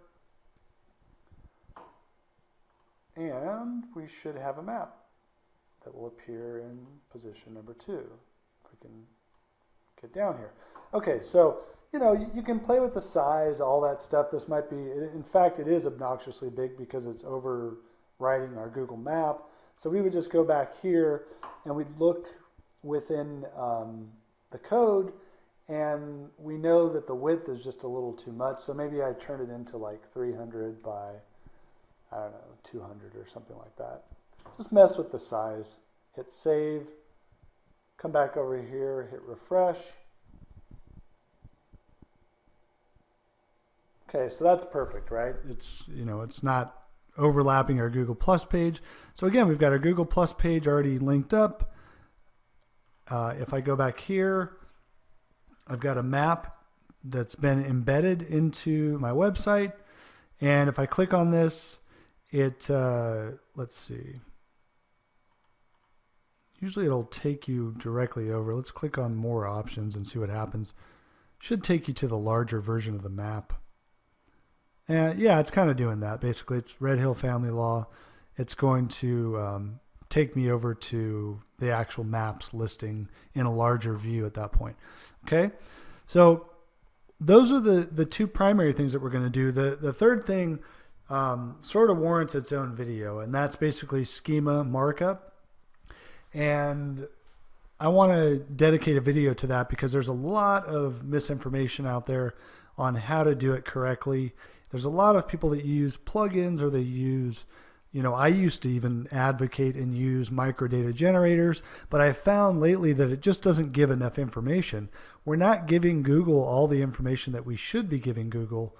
and we should have a map that will appear in position number 2. If we can get down here. Okay, so you know, you can play with the size, all that stuff. This might be, in fact, it is obnoxiously big because it's overwriting our Google map. So we would just go back here and we'd look within the code, and we know that the width is just a little too much. So maybe I turn it into like 300 by, I don't know, 200 or something like that. Just mess with the size. Hit save. Come back over here, hit refresh. Okay, so that's perfect, right? It's, you know, it's not overlapping our Google Plus page. So again, we've got our Google Plus page already linked up. If I go back here, I've got a map that's been embedded into my website. And if I click on this, it, let's see. Usually it'll take you directly over. Let's click on more options and see what happens. Should take you to the larger version of the map. And yeah, it's kind of doing that. Basically, it's Red Hill Family Law. It's going to take me over to the actual maps listing in a larger view at that point. Okay, so those are the two primary things that we're going to do. The third thing sort of warrants its own video, and that's basically schema markup. And I want to dedicate a video to that because there's a lot of misinformation out there on how to do it correctly. There's a lot of people that use plugins, or they use, you know, I used to even advocate and use microdata generators, but I found lately that it just doesn't give enough information. We're not giving Google all the information that we should be giving Google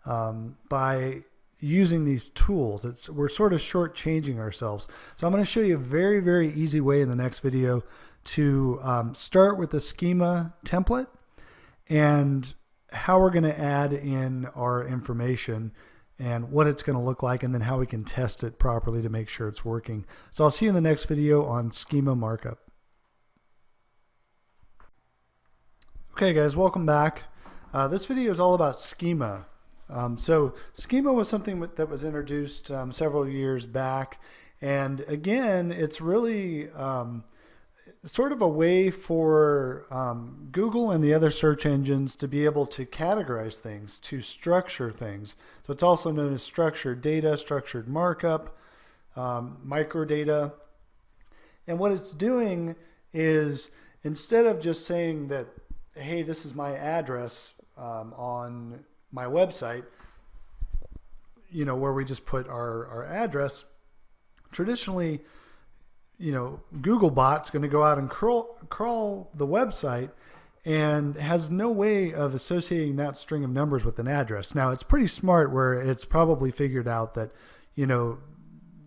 by using these tools. We're sort of shortchanging ourselves. So I'm going to show you a very, very easy way in the next video to start with the schema template and how we're going to add in our information and what it's going to look like, and then how we can test it properly to make sure it's working. So I'll see you in the next video on schema markup. Okay guys, welcome back. This video is all about schema. So schema was something that was introduced several years back, and again, it's really sort of a way for Google and the other search engines to be able to categorize things, to structure things. So it's also known as structured data, structured markup, microdata. And what it's doing is, instead of just saying that, hey, this is my address on my website, you know, where we just put our address, traditionally, you know, Googlebot's going to go out and crawl the website and has no way of associating that string of numbers with an address. Now, it's pretty smart where it's probably figured out that, you know,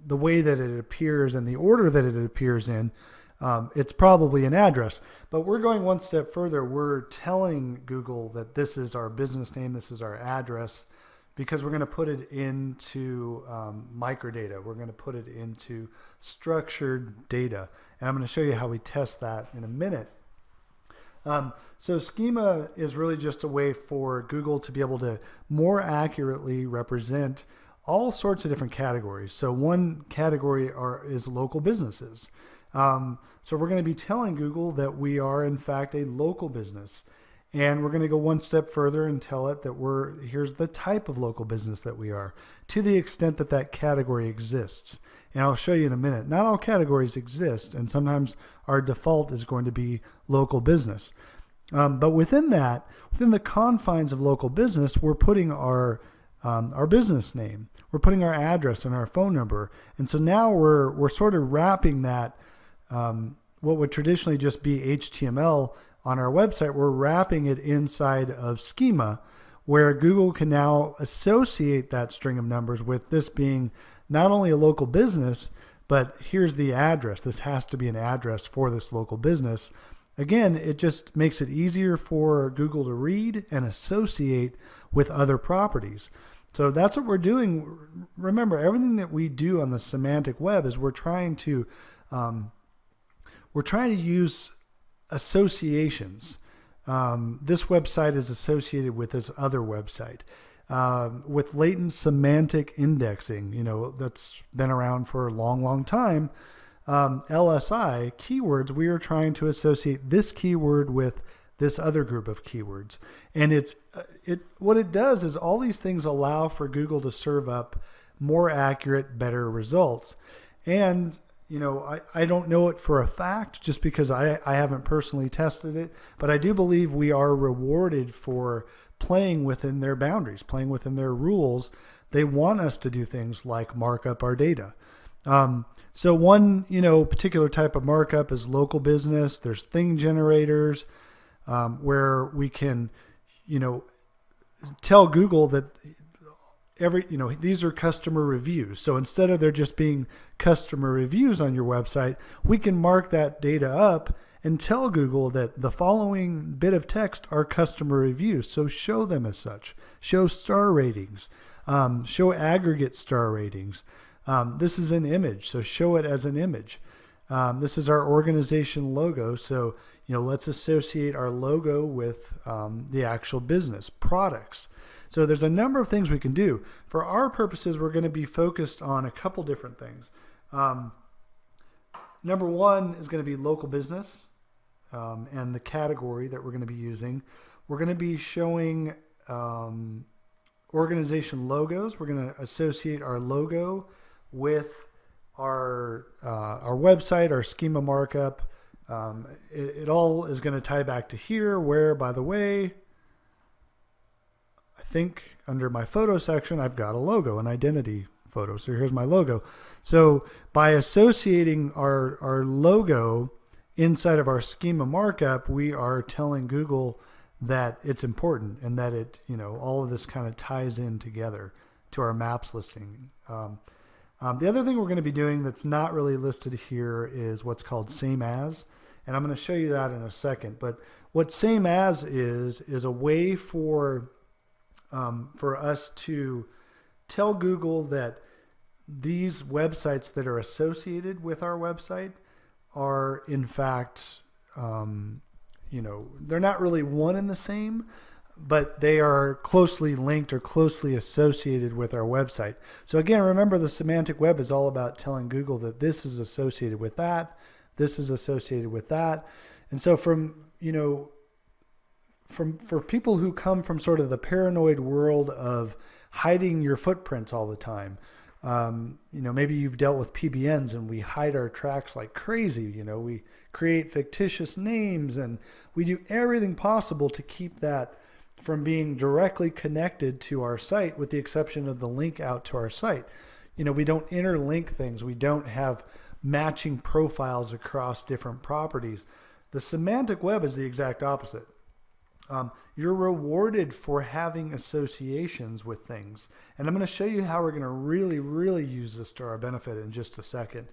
the way that it appears and the order that it appears in, it's probably an address. But we're going one step further. We're telling Google that this is our business name, this is our address, because we're going to put it into microdata. We're going to put it into structured data. And I'm going to show you how we test that in a minute. So schema is really just a way for Google to be able to more accurately represent all sorts of different categories. So one category is local businesses. So we're going to be telling Google that we are in fact a local business. And we're going to go one step further and tell it that here's the type of local business that we are, to the extent that that category exists. And I'll show you in a minute. Not all categories exist, and sometimes our default is going to be local business. But within that, within the confines of local business, we're putting our business name, we're putting our address and our phone number, and so now we're sort of wrapping that what would traditionally just be HTML on our website. We're wrapping it inside of schema, where Google can now associate that string of numbers with this being not only a local business, but here's the address. This has to be an address for this local business. Again, it just makes it easier for Google to read and associate with other properties. So that's what we're doing. Remember, everything that we do on the semantic web is we're trying to use associations. This website is associated with this other website. With latent semantic indexing, that's been around for a long, long time. LSI keywords, we are trying to associate this keyword with this other group of keywords. And what it does is all these things allow for Google to serve up more accurate, better results. And I don't know it for a fact just because I haven't personally tested it, but I do believe we are rewarded for playing within their boundaries, playing within their rules. They want us to do things like mark up our data. So one, particular type of markup is local business. There's thing generators, where we can, tell Google that these are customer reviews. So instead of there just being customer reviews on your website, we can mark that data up and tell Google that the following bit of text are customer reviews. So show them as such. Show star ratings. Show aggregate star ratings. This is an image, so show it as an image. This is our organization logo. So, let's associate our logo with the actual business, products. So there's a number of things we can do. For our purposes, we're going to be focused on a couple different things. Number one is going to be local business and the category that we're going to be using. We're going to be showing organization logos. We're going to associate our logo with our website, our schema markup. It all is going to tie back to here, where, by the way, I think under my photo section, I've got a logo, an identity photo. So here's my logo. So by associating our logo inside of our schema markup, we are telling Google that it's important and that it, all of this kind of ties in together to our maps listing. The other thing we're going to be doing that's not really listed here is what's called same as, and I'm going to show you that in a second. But what same as is a way for us to tell Google that these websites that are associated with our website are in fact, they're not really one and the same, but they are closely linked or closely associated with our website. So again, remember, the semantic web is all about telling Google that this is associated with that, this is associated with that. And so for people who come from sort of the paranoid world of hiding your footprints all the time, maybe you've dealt with PBNs and we hide our tracks like crazy. We create fictitious names and we do everything possible to keep that from being directly connected to our site, with the exception of the link out to our site. We don't interlink things. We don't have matching profiles across different properties. The semantic web is the exact opposite. You're rewarded for having associations with things. And I'm going to show you how we're going to really, really use this to our benefit in just a second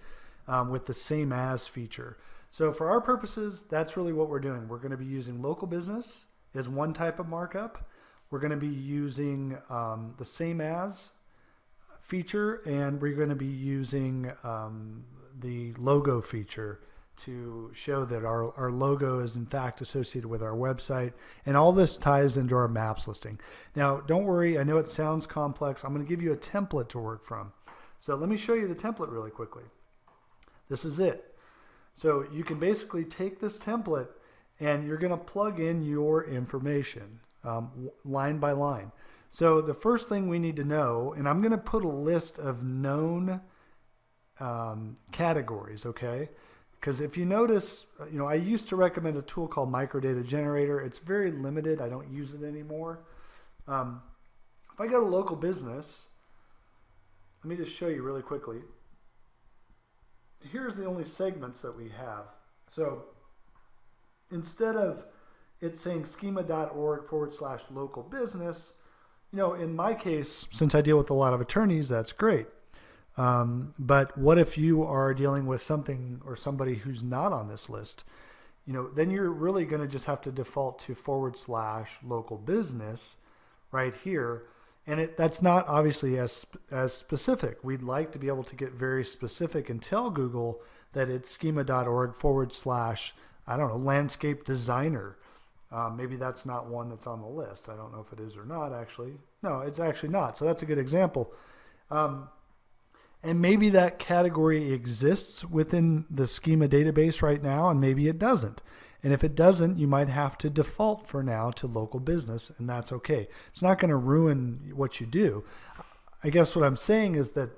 with the same as feature. So for our purposes, that's really what we're doing. We're going to be using local business as one type of markup. We're going to be using the same as feature, and we're going to be using the logo feature to show that our logo is in fact associated with our website. And all this ties into our maps listing. Now, don't worry, I know it sounds complex. I'm going to give you a template to work from. So let me show you the template really quickly. This is it. So you can basically take this template and you're going to plug in your information line by line. So the first thing we need to know, and I'm going to put a list of known categories, okay? Because if you notice, I used to recommend a tool called Microdata Generator. It's very limited. I don't use it anymore. If I go to local business, let me just show you really quickly. Here's the only segments that we have. So instead of it saying schema.org/local business, in my case, since I deal with a lot of attorneys, that's great. But what if you are dealing with something or somebody who's not on this list? Then you're really going to just have to default to /local business right here. And that's not obviously as specific. We'd like to be able to get very specific and tell Google that it's schema.org / landscape designer. Maybe that's not one that's on the list. I don't know if it is or not, actually. No, it's actually not. So that's a good example. And maybe that category exists within the schema database right now, and maybe it doesn't. And if it doesn't, you might have to default for now to local business, and that's okay. It's not going to ruin what you do. I guess what I'm saying is that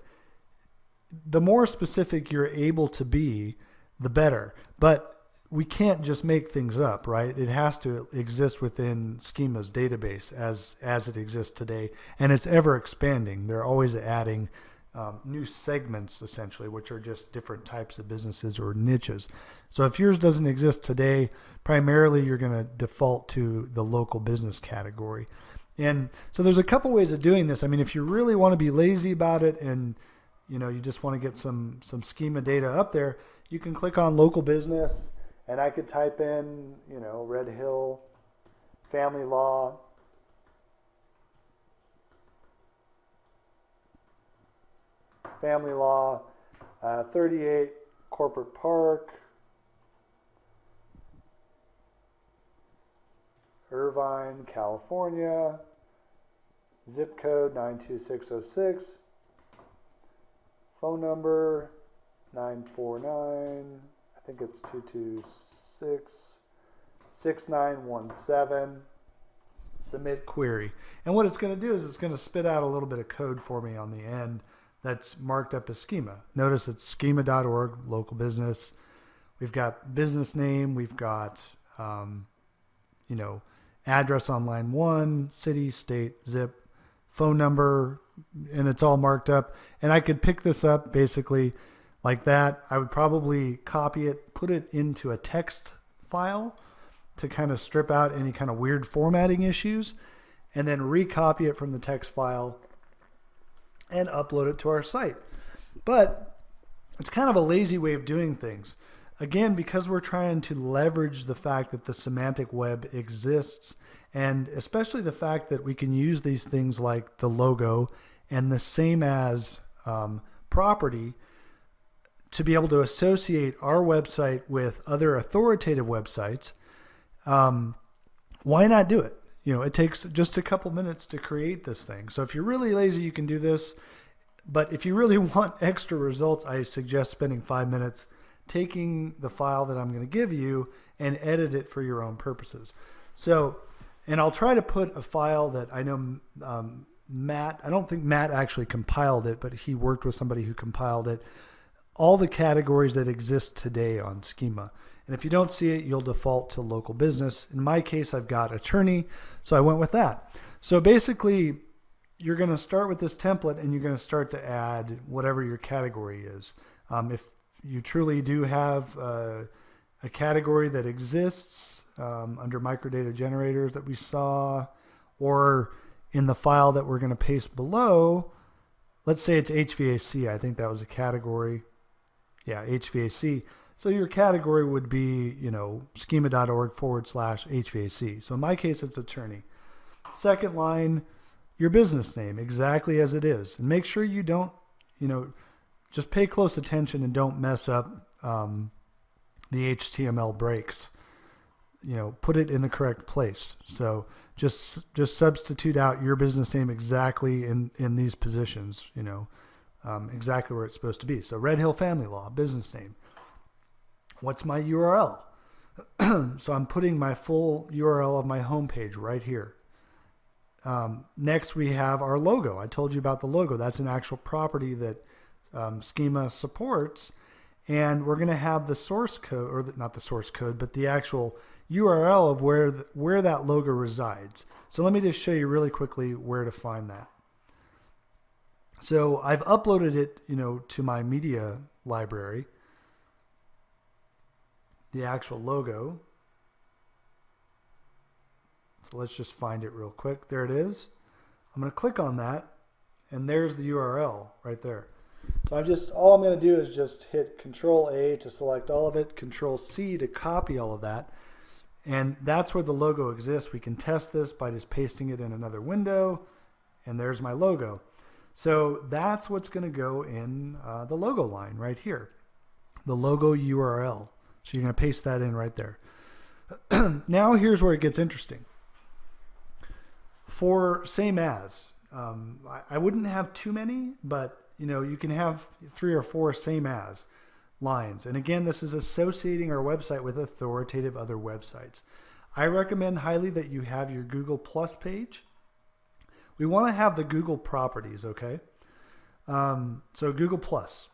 the more specific you're able to be, the better. But we can't just make things up, right? It has to exist within Schema's database as it exists today, and it's ever expanding. They're always adding new segments, essentially, which are just different types of businesses or niches. So if yours doesn't exist today, primarily you're going to default to the local business category. And so there's a couple ways of doing this. I mean, if you really want to be lazy about it and you just want to get some schema data up there, you can click on local business, and I could type in, Red Hill family law. Family law, 38 Corporate Park, Irvine, California, zip code 92606, phone number 949, I think it's 226-6917, submit query. And what it's going to do is it's going to spit out a little bit of code for me on the end that's marked up as schema. Notice it's schema.org, local business. We've got business name. We've got, address on line 1, city, state, zip, phone number, and it's all marked up. And I could pick this up basically like that. I would probably copy it, put it into a text file to kind of strip out any kind of weird formatting issues, and then recopy it from the text file and upload it to our site. But it's kind of a lazy way of doing things. Again, because we're trying to leverage the fact that the semantic web exists, and especially the fact that we can use these things like the logo and the same as property to be able to associate our website with other authoritative websites. Why not do it? It takes just a couple minutes to create this thing. So if you're really lazy, you can do this. But if you really want extra results, I suggest spending 5 minutes taking the file that I'm going to give you and edit it for your own purposes. So, and I'll try to put a file that I know Matt, I don't think Matt actually compiled it, but he worked with somebody who compiled it. All the categories that exist today on Schema. And if you don't see it, you'll default to local business. In my case, I've got attorney, so I went with that. So basically, you're going to start with this template and you're going to start to add whatever your category is. If you truly do have a category that exists under microdata generators that we saw, or in the file that we're going to paste below, let's say it's HVAC. I think that was a category. Yeah, HVAC. So your category would be, schema.org /HVAC. So in my case, it's attorney. Second line, your business name, exactly as it is. And make sure you don't, just pay close attention and don't mess up the HTML breaks. Put it in the correct place. So just substitute out your business name exactly in these positions, exactly where it's supposed to be. So Red Hill Family Law, business name. What's my URL? So I'm putting my full URL of my homepage right here. Next, we have our logo. I told you about the logo. That's an actual property that Schema supports. And we're going to have the source code, or not the source code, but the actual URL of where that logo resides. So let me just show you really quickly where to find that. So I've uploaded it, to my media library, the actual logo. So let's just find it real quick. There it is. I'm going to click on that, and there's the URL right there. So all I'm going to do is just hit Control A to select all of it, Control C to copy all of that, and that's where the logo exists. We can test this by just pasting it in another window, and there's my logo. So that's what's going to go in the logo line right here, the logo URL. So you're going to paste that in right there. Now here's where it gets interesting. For same as, I wouldn't have too many, but you can have 3 or 4 same as lines. And again, this is associating our website with authoritative other websites. I recommend highly that you have your Google Plus page. We want to have the Google properties, okay? So Google Plus.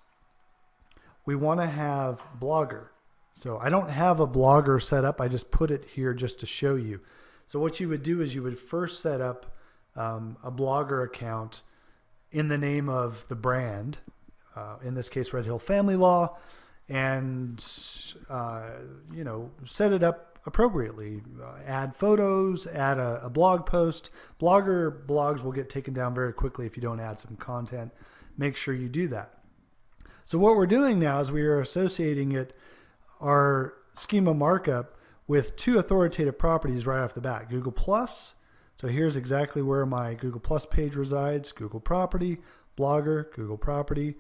We want to have Blogger. So I don't have a Blogger set up. I just put it here just to show you. So what you would do is you would first set up a Blogger account in the name of the brand, in this case Red Hill Family Law, and set it up appropriately. Add photos, add a blog post. Blogger blogs will get taken down very quickly if you don't add some content. Make sure you do that. So what we're doing now is we are associating our schema markup with 2 authoritative properties right off the bat. Google Plus. So here's exactly where my Google Plus page resides. Google property, Blogger, Google property.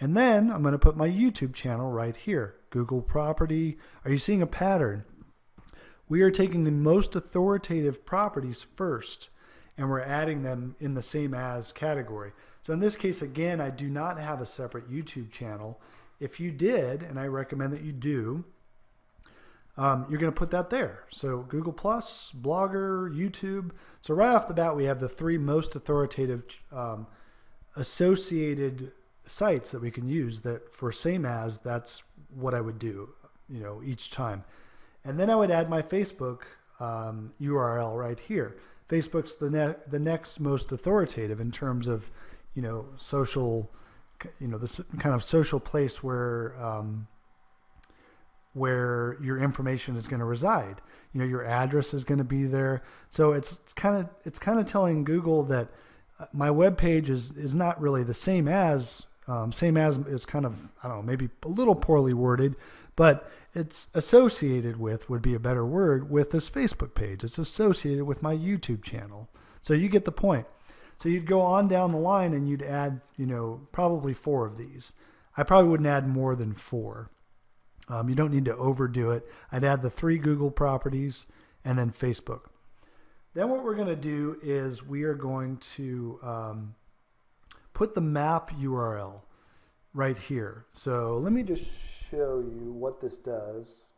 And then I'm going to put my YouTube channel right here. Google property. Are you seeing a pattern? We are taking the most authoritative properties first, and we're adding them in the same as category. So in this case, again, I do not have a separate YouTube channel. If you did, and I recommend that you do, you're going to put that there. So Google Plus, Blogger, YouTube. So right off the bat, we have the 3 most authoritative associated sites that we can use. That for same as, that's what I would do, each time. And then I would add my Facebook URL right here. Facebook's the next most authoritative in terms of, social, this kind of social place where your information is going to reside. Your address is going to be there. So it's kind of telling Google that my web page is not really the same as is kind of, I don't know, maybe a little poorly worded, but it's associated with, would be a better word, with this Facebook page. It's associated with my YouTube channel. So you get the point. So you'd go on down the line and you'd add, probably 4 of these. I probably wouldn't add more than 4. You don't need to overdo it. I'd add the 3 Google properties and then Facebook. Then what we're going to do is we are going to put the map URL right here. So let me just show you what this does.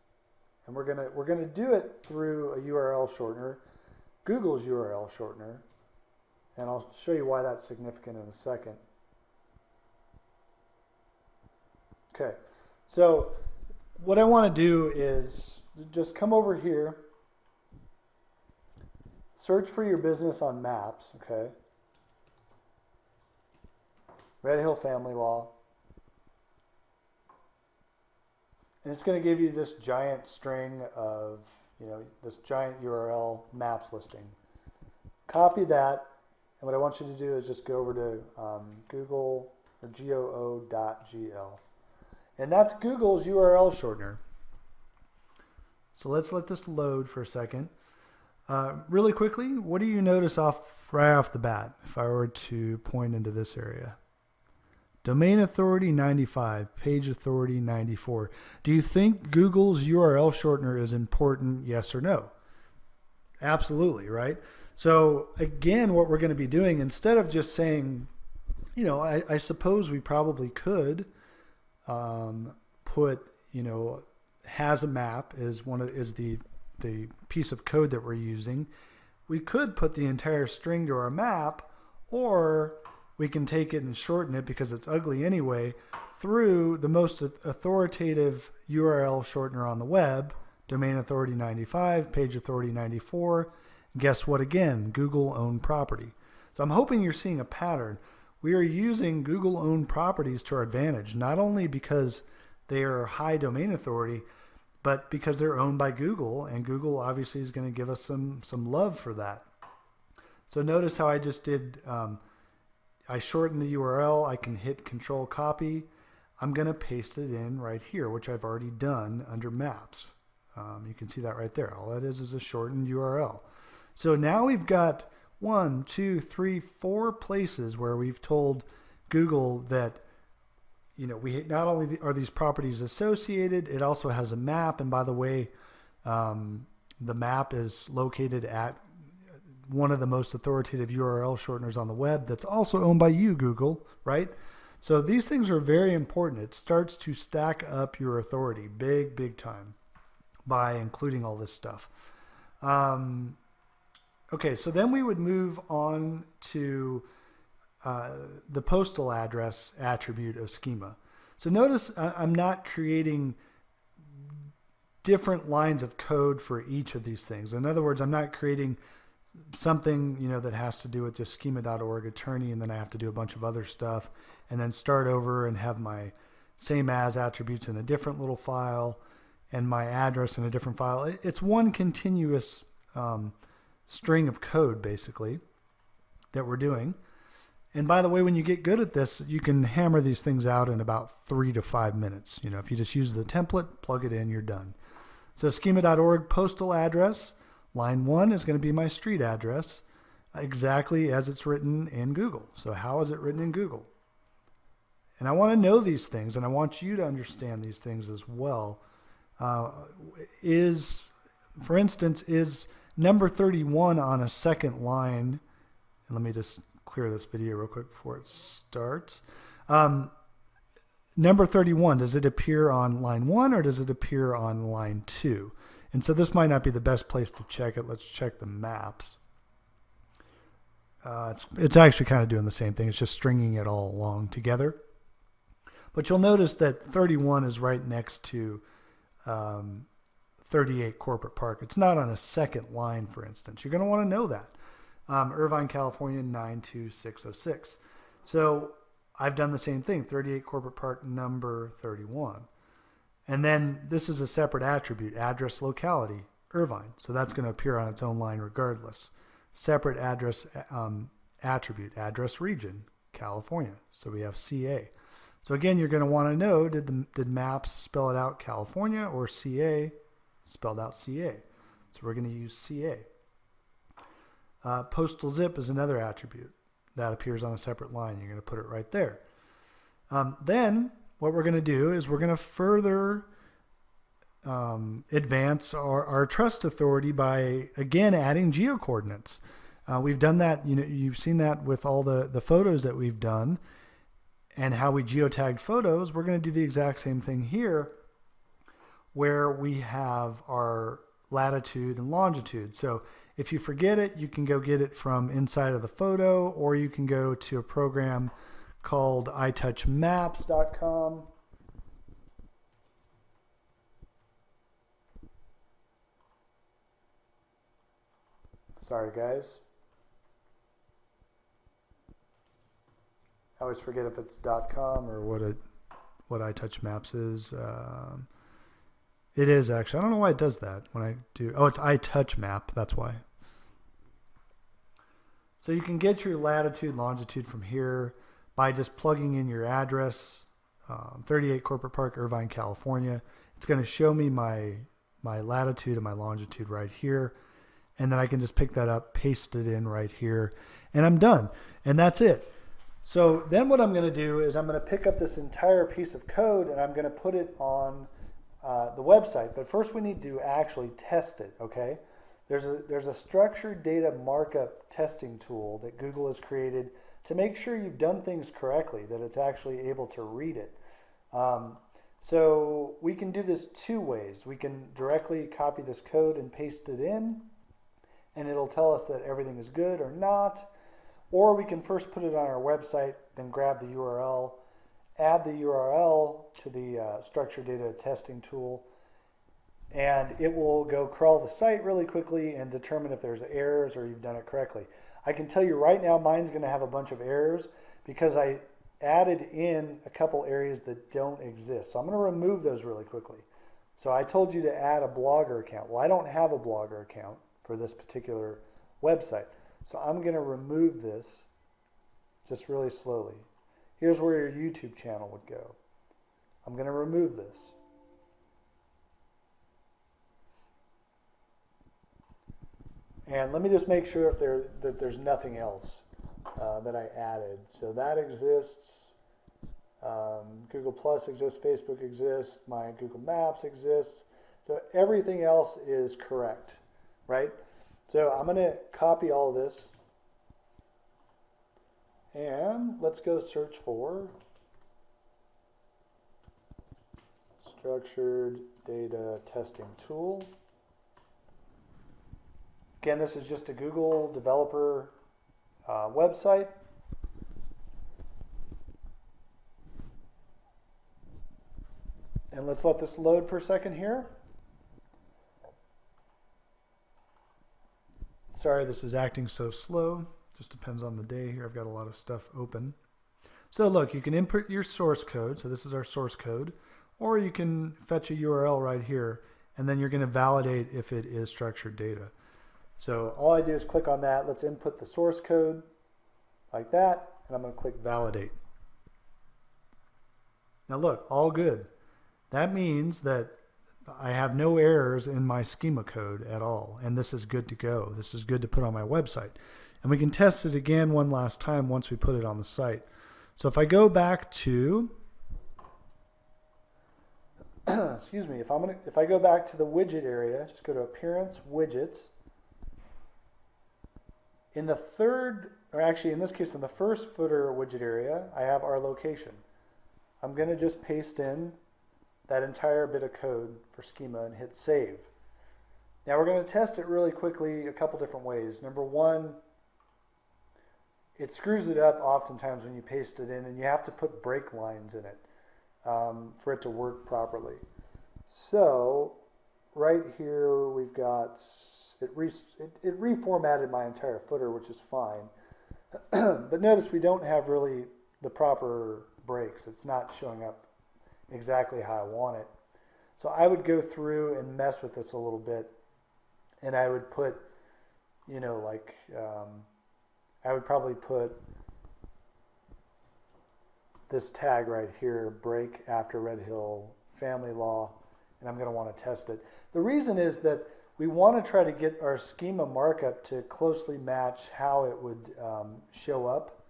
And we're going to do it through a URL shortener, Google's URL shortener. And I'll show you why that's significant in a second. Okay. So what I want to do is just come over here, search for your business on maps, okay? Red Hill Family Law. And it's going to give you this giant string of, this giant URL maps listing. Copy that, and what I want you to do is just go over to Google or goo.gl. And that's Google's URL shortener. So let's let this load for a second. Really quickly, what do you notice right off the bat if I were to point into this area? Domain authority 95, page authority 94. Do you think Google's URL shortener is important, yes or no? Absolutely, right? So again, what we're going to be doing, instead of just saying, I suppose we probably could put, has a map is the piece of code that we're using. We could put the entire string to our map, or we can take it and shorten it because it's ugly anyway through the most authoritative URL shortener on the web, domain authority 95, page authority 94. Guess what again? Google owned property. So I'm hoping you're seeing a pattern. We are using Google owned properties to our advantage, not only because they are high domain authority, but because they're owned by Google, and Google obviously is going to give us some love for that. So notice how I just did, I shortened the URL. I can hit Control Copy. I'm going to paste it in right here, which I've already done under Maps. You can see that right there. All that is a shortened URL. So now we've got 1, 2, 3, 4 places where we've told Google that, you know, we not only are these properties associated, it also has a map. And by the way, the map is located at one of the most authoritative URL shorteners on the web that's also owned by you, Google, right? So these things are very important. It starts to stack up your authority big time by including all this stuff. Okay, so then we would move on to the postal address attribute of schema. So notice I'm not creating different lines of code for each of these things. In other words, I'm not creating something, you know, that has to do with just schema.org attorney, and then I have to do a bunch of other stuff and then start over and have my same as attributes in a different little file and my address in a different file. It's one continuous string of code basically that we're doing. And by the way, when you get good at this, you can hammer these things out in about 3 to 5 minutes. You know, if you just use the template, plug it in, you're done. So schema.org postal address, line 1 is going to be my street address, exactly as it's written in Google. So how is it written in Google? And I want to know these things, and I want you to understand these things as well. For instance, is number 31 on a second line, and let me just clear this video real quick before it starts. Number 31, does it appear on line 1 or does it appear on line 2? And so this might not be the best place to check it. Let's check the maps. It's actually kind of doing the same thing. It's just stringing it all along together. But you'll notice that 31 is right next to 38 Corporate Park. It's not on a second line, for instance. You're going to want to know that. Irvine, California, 92606. So I've done the same thing, 38 Corporate Park, number 31. And then this is a separate attribute, address locality, Irvine. So that's going to appear on its own line regardless. Separate address attribute, address region, California. So we have CA. So again, you're going to want to know, did Maps spell it out California or CA spelled out CA? So we're going to use CA. Postal zip is another attribute that appears on a separate line. You're going to put it right there. Then what we're going to do is we're going to further advance our trust authority by, again, adding geocoordinates. We've done that. You know, you've seen that with all the photos that we've done and how we geotagged photos. We're going to do the exact same thing here, where we have our latitude and longitude. So if you forget it, you can go get it from inside of the photo, or you can go to a program called itouchmaps.com. Sorry, guys. I always forget if it's .com or what iTouchMaps is. It is actually. I don't know why it does that when I do. Oh, it's iTouchMap. That's why. So you can get your latitude, longitude from here by just plugging in your address, 38 Corporate Park, Irvine, California. It's going to show me my latitude and my longitude right here. And then I can just pick that up, paste it in right here, and I'm done. And that's it. So then what I'm going to do is I'm going to pick up this entire piece of code and I'm going to put it on the website. But first we need to actually test it, okay? There's a structured data markup testing tool that Google has created to make sure you've done things correctly, that it's actually able to read it. So we can do this two ways. We can directly copy this code and paste it in, and it'll tell us that everything is good or not. Or we can first put it on our website, then grab the URL, add the URL to the structured data testing tool, and it will go crawl the site really quickly and determine if there's errors or you've done it correctly. I can tell you right now mine's going to have a bunch of errors because I added in a couple areas that don't exist. So I'm going to remove those really quickly. So I told you to add a Blogger account. Well, I don't have a Blogger account for this particular website. So I'm going to remove this just really slowly. Here's where your YouTube channel would go. I'm going to remove this. And let me just make sure if that there's nothing else that I added. So that exists. Google Plus exists. Facebook exists. My Google Maps exists. So everything else is correct, right? So I'm going to copy all of this. And let's go search for structured data testing tool. Again, this is just a Google developer website. And let's let this load for a second here. Sorry, this is acting so slow. Just depends on the day here. I've got a lot of stuff open. So look, you can input your source code. So this is our source code. Or you can fetch a URL right here. And then you're going to validate if it is structured data. So all I do is click on that. Let's input the source code like that. And I'm going to click validate. Now look, all good. That means that I have no errors in my schema code at all. And this is good to go. This is good to put on my website. And we can test it again one last time once we put it on the site. So if I go back to, excuse me, if I go back to the widget area, just go to Appearance, Widgets. In the third, or actually in this case, in the first footer widget area, I have our location. I'm going to just paste in that entire bit of code for schema and hit save. Now we're going to test it really quickly a couple different ways. Number one, it screws it up oftentimes when you paste it in, and you have to put break lines in it for it to work properly. So right here we've got, it reformatted my entire footer, which is fine. But notice we don't have really the proper breaks. It's not showing up exactly how I want it. So I would go through and mess with this a little bit, and I would put, you know, like, I would probably put this tag right here, break after Red Hill family law, and I'm going to want to test it. The reason is that we want to try to get our schema markup to closely match how it would show up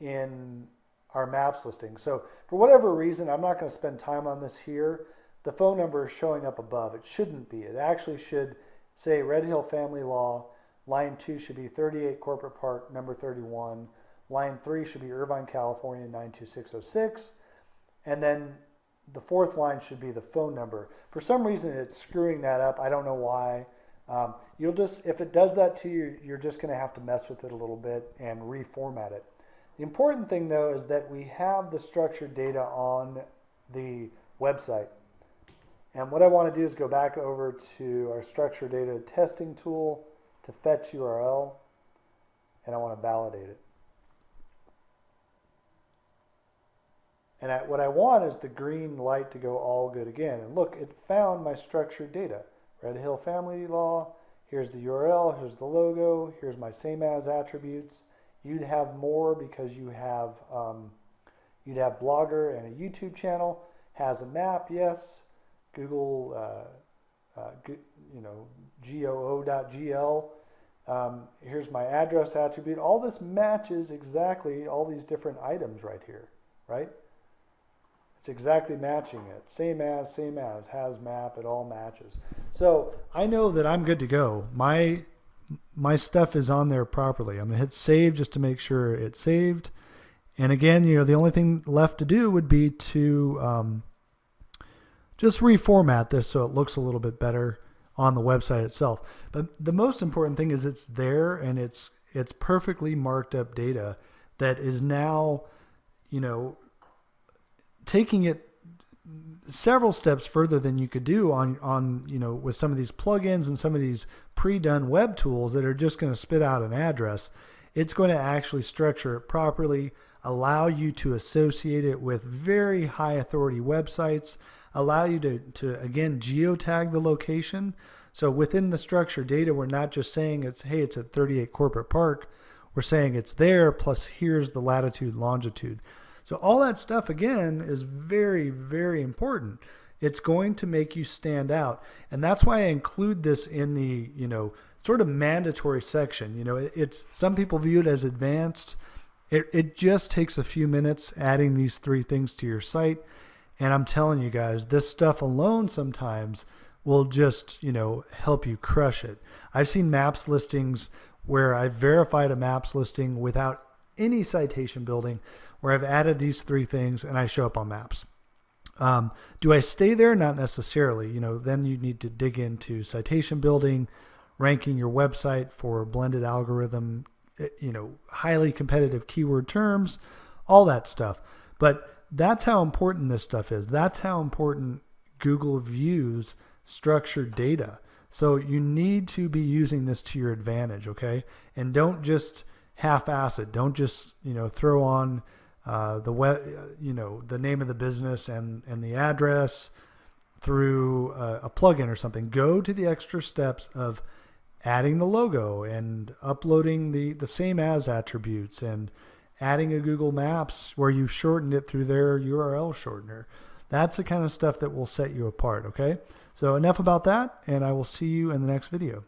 in our maps listing. So for whatever reason, I'm not going to spend time on this here. The phone number is showing up above. It shouldn't be. It actually should say Red Hill family law. Line 2 should be 38 Corporate Park, number 31. Line 3 should be Irvine, California, 92606. And then the fourth line should be the phone number. For some reason, it's screwing that up. I don't know why. You'll just, if it does that to you, you're just going to have to mess with it a little bit and reformat it. The important thing, though, is that we have the structured data on the website. And what I want to do is go back over to our structured data testing tool to fetch URL, and I want to validate it. And what I want is the green light to go all good again. And look, it found my structured data. Red Hill family law, here's the URL, here's the logo, here's my same as attributes. You'd have more because you have, you'd have Blogger and a YouTube channel, has a map, yes. Google, you know, goo.gl. Here's my address attribute. All this matches exactly all these different items right here, right? It's exactly matching it. Same as, has map, it all matches. So I know that I'm good to go. My stuff is on there properly. I'm gonna hit save just to make sure it's saved. And again, you know, the only thing left to do would be to just reformat this so it looks a little bit better on the website itself. But the most important thing is it's there, and it's perfectly marked up data that is now, you know, taking it several steps further than you could do on you know, with some of these plugins and some of these pre-done web tools that are just going to spit out an address. It's going to actually structure it properly, allow you to associate it with very high authority websites, allow you to again, geotag the location. So within the structured data, we're not just saying it's, hey, it's at 38 Corporate Park. We're saying it's there, plus here's the latitude, longitude. So all that stuff, again, is very, very important. It's going to make you stand out. And that's why I include this in the, you know, sort of mandatory section. You know, it's, some people view it as advanced. It just takes a few minutes adding these 3 things to your site. And I'm telling you guys, this stuff alone sometimes will just, you know, help you crush it. I've seen maps listings where I've verified a maps listing without any citation building, where I've added these 3 things and I show up on maps. Do I stay there? Not necessarily. You know, then you need to dig into citation building, ranking your website for blended algorithm, you know, highly competitive keyword terms, all that stuff. But that's how important this stuff is. That's how important Google views structured data. So you need to be using this to your advantage, okay? And don't just half-ass it. Don't just, you know, throw on the web, you know, the name of the business and the address through a plugin or something. Go to the extra steps of adding the logo and uploading the same as attributes and adding a Google Maps where you've shortened it through their URL shortener. That's the kind of stuff that will set you apart, okay? So enough about that, and I will see you in the next video.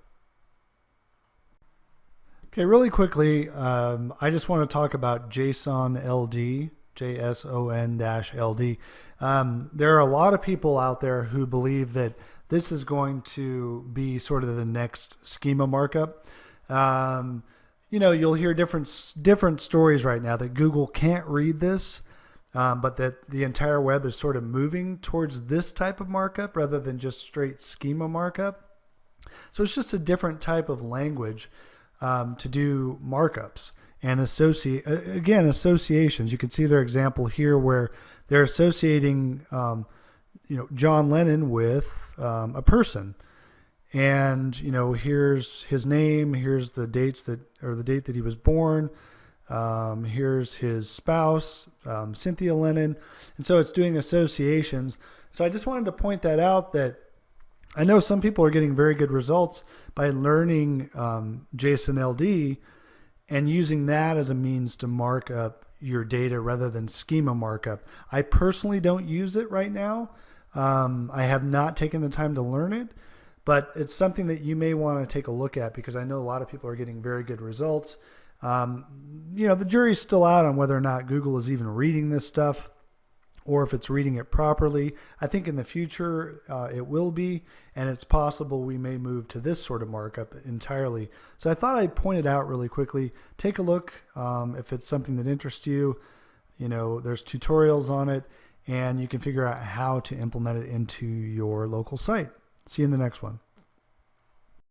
Okay, really quickly, I just want to talk about JSON-LD, JSON-LD. There are a lot of people out there who believe that this is going to be sort of the next schema markup. You know, you'll hear different stories right now that Google can't read this, but that the entire web is sort of moving towards this type of markup rather than just straight schema markup. So it's just a different type of language to do markups and associations. You can see their example here where they're associating, you know, John Lennon with a person. And, you know, here's his name, here's the dates that, or the date that he was born. Here's his spouse, Cynthia Lennon. And so it's doing associations. So I just wanted to point that out, that I know some people are getting very good results by learning JSON-LD and using that as a means to mark up your data rather than schema markup. I personally don't use it right now. I have not taken the time to learn it, but it's something that you may want to take a look at, because I know a lot of people are getting very good results. You know, the jury's still out on whether or not Google is even reading this stuff or if it's reading it properly. I think in the future it will be, and it's possible we may move to this sort of markup entirely. So I thought I'd point it out really quickly. Take a look if it's something that interests you. You know, there's tutorials on it, and you can figure out how to implement it into your local site. See you in the next one.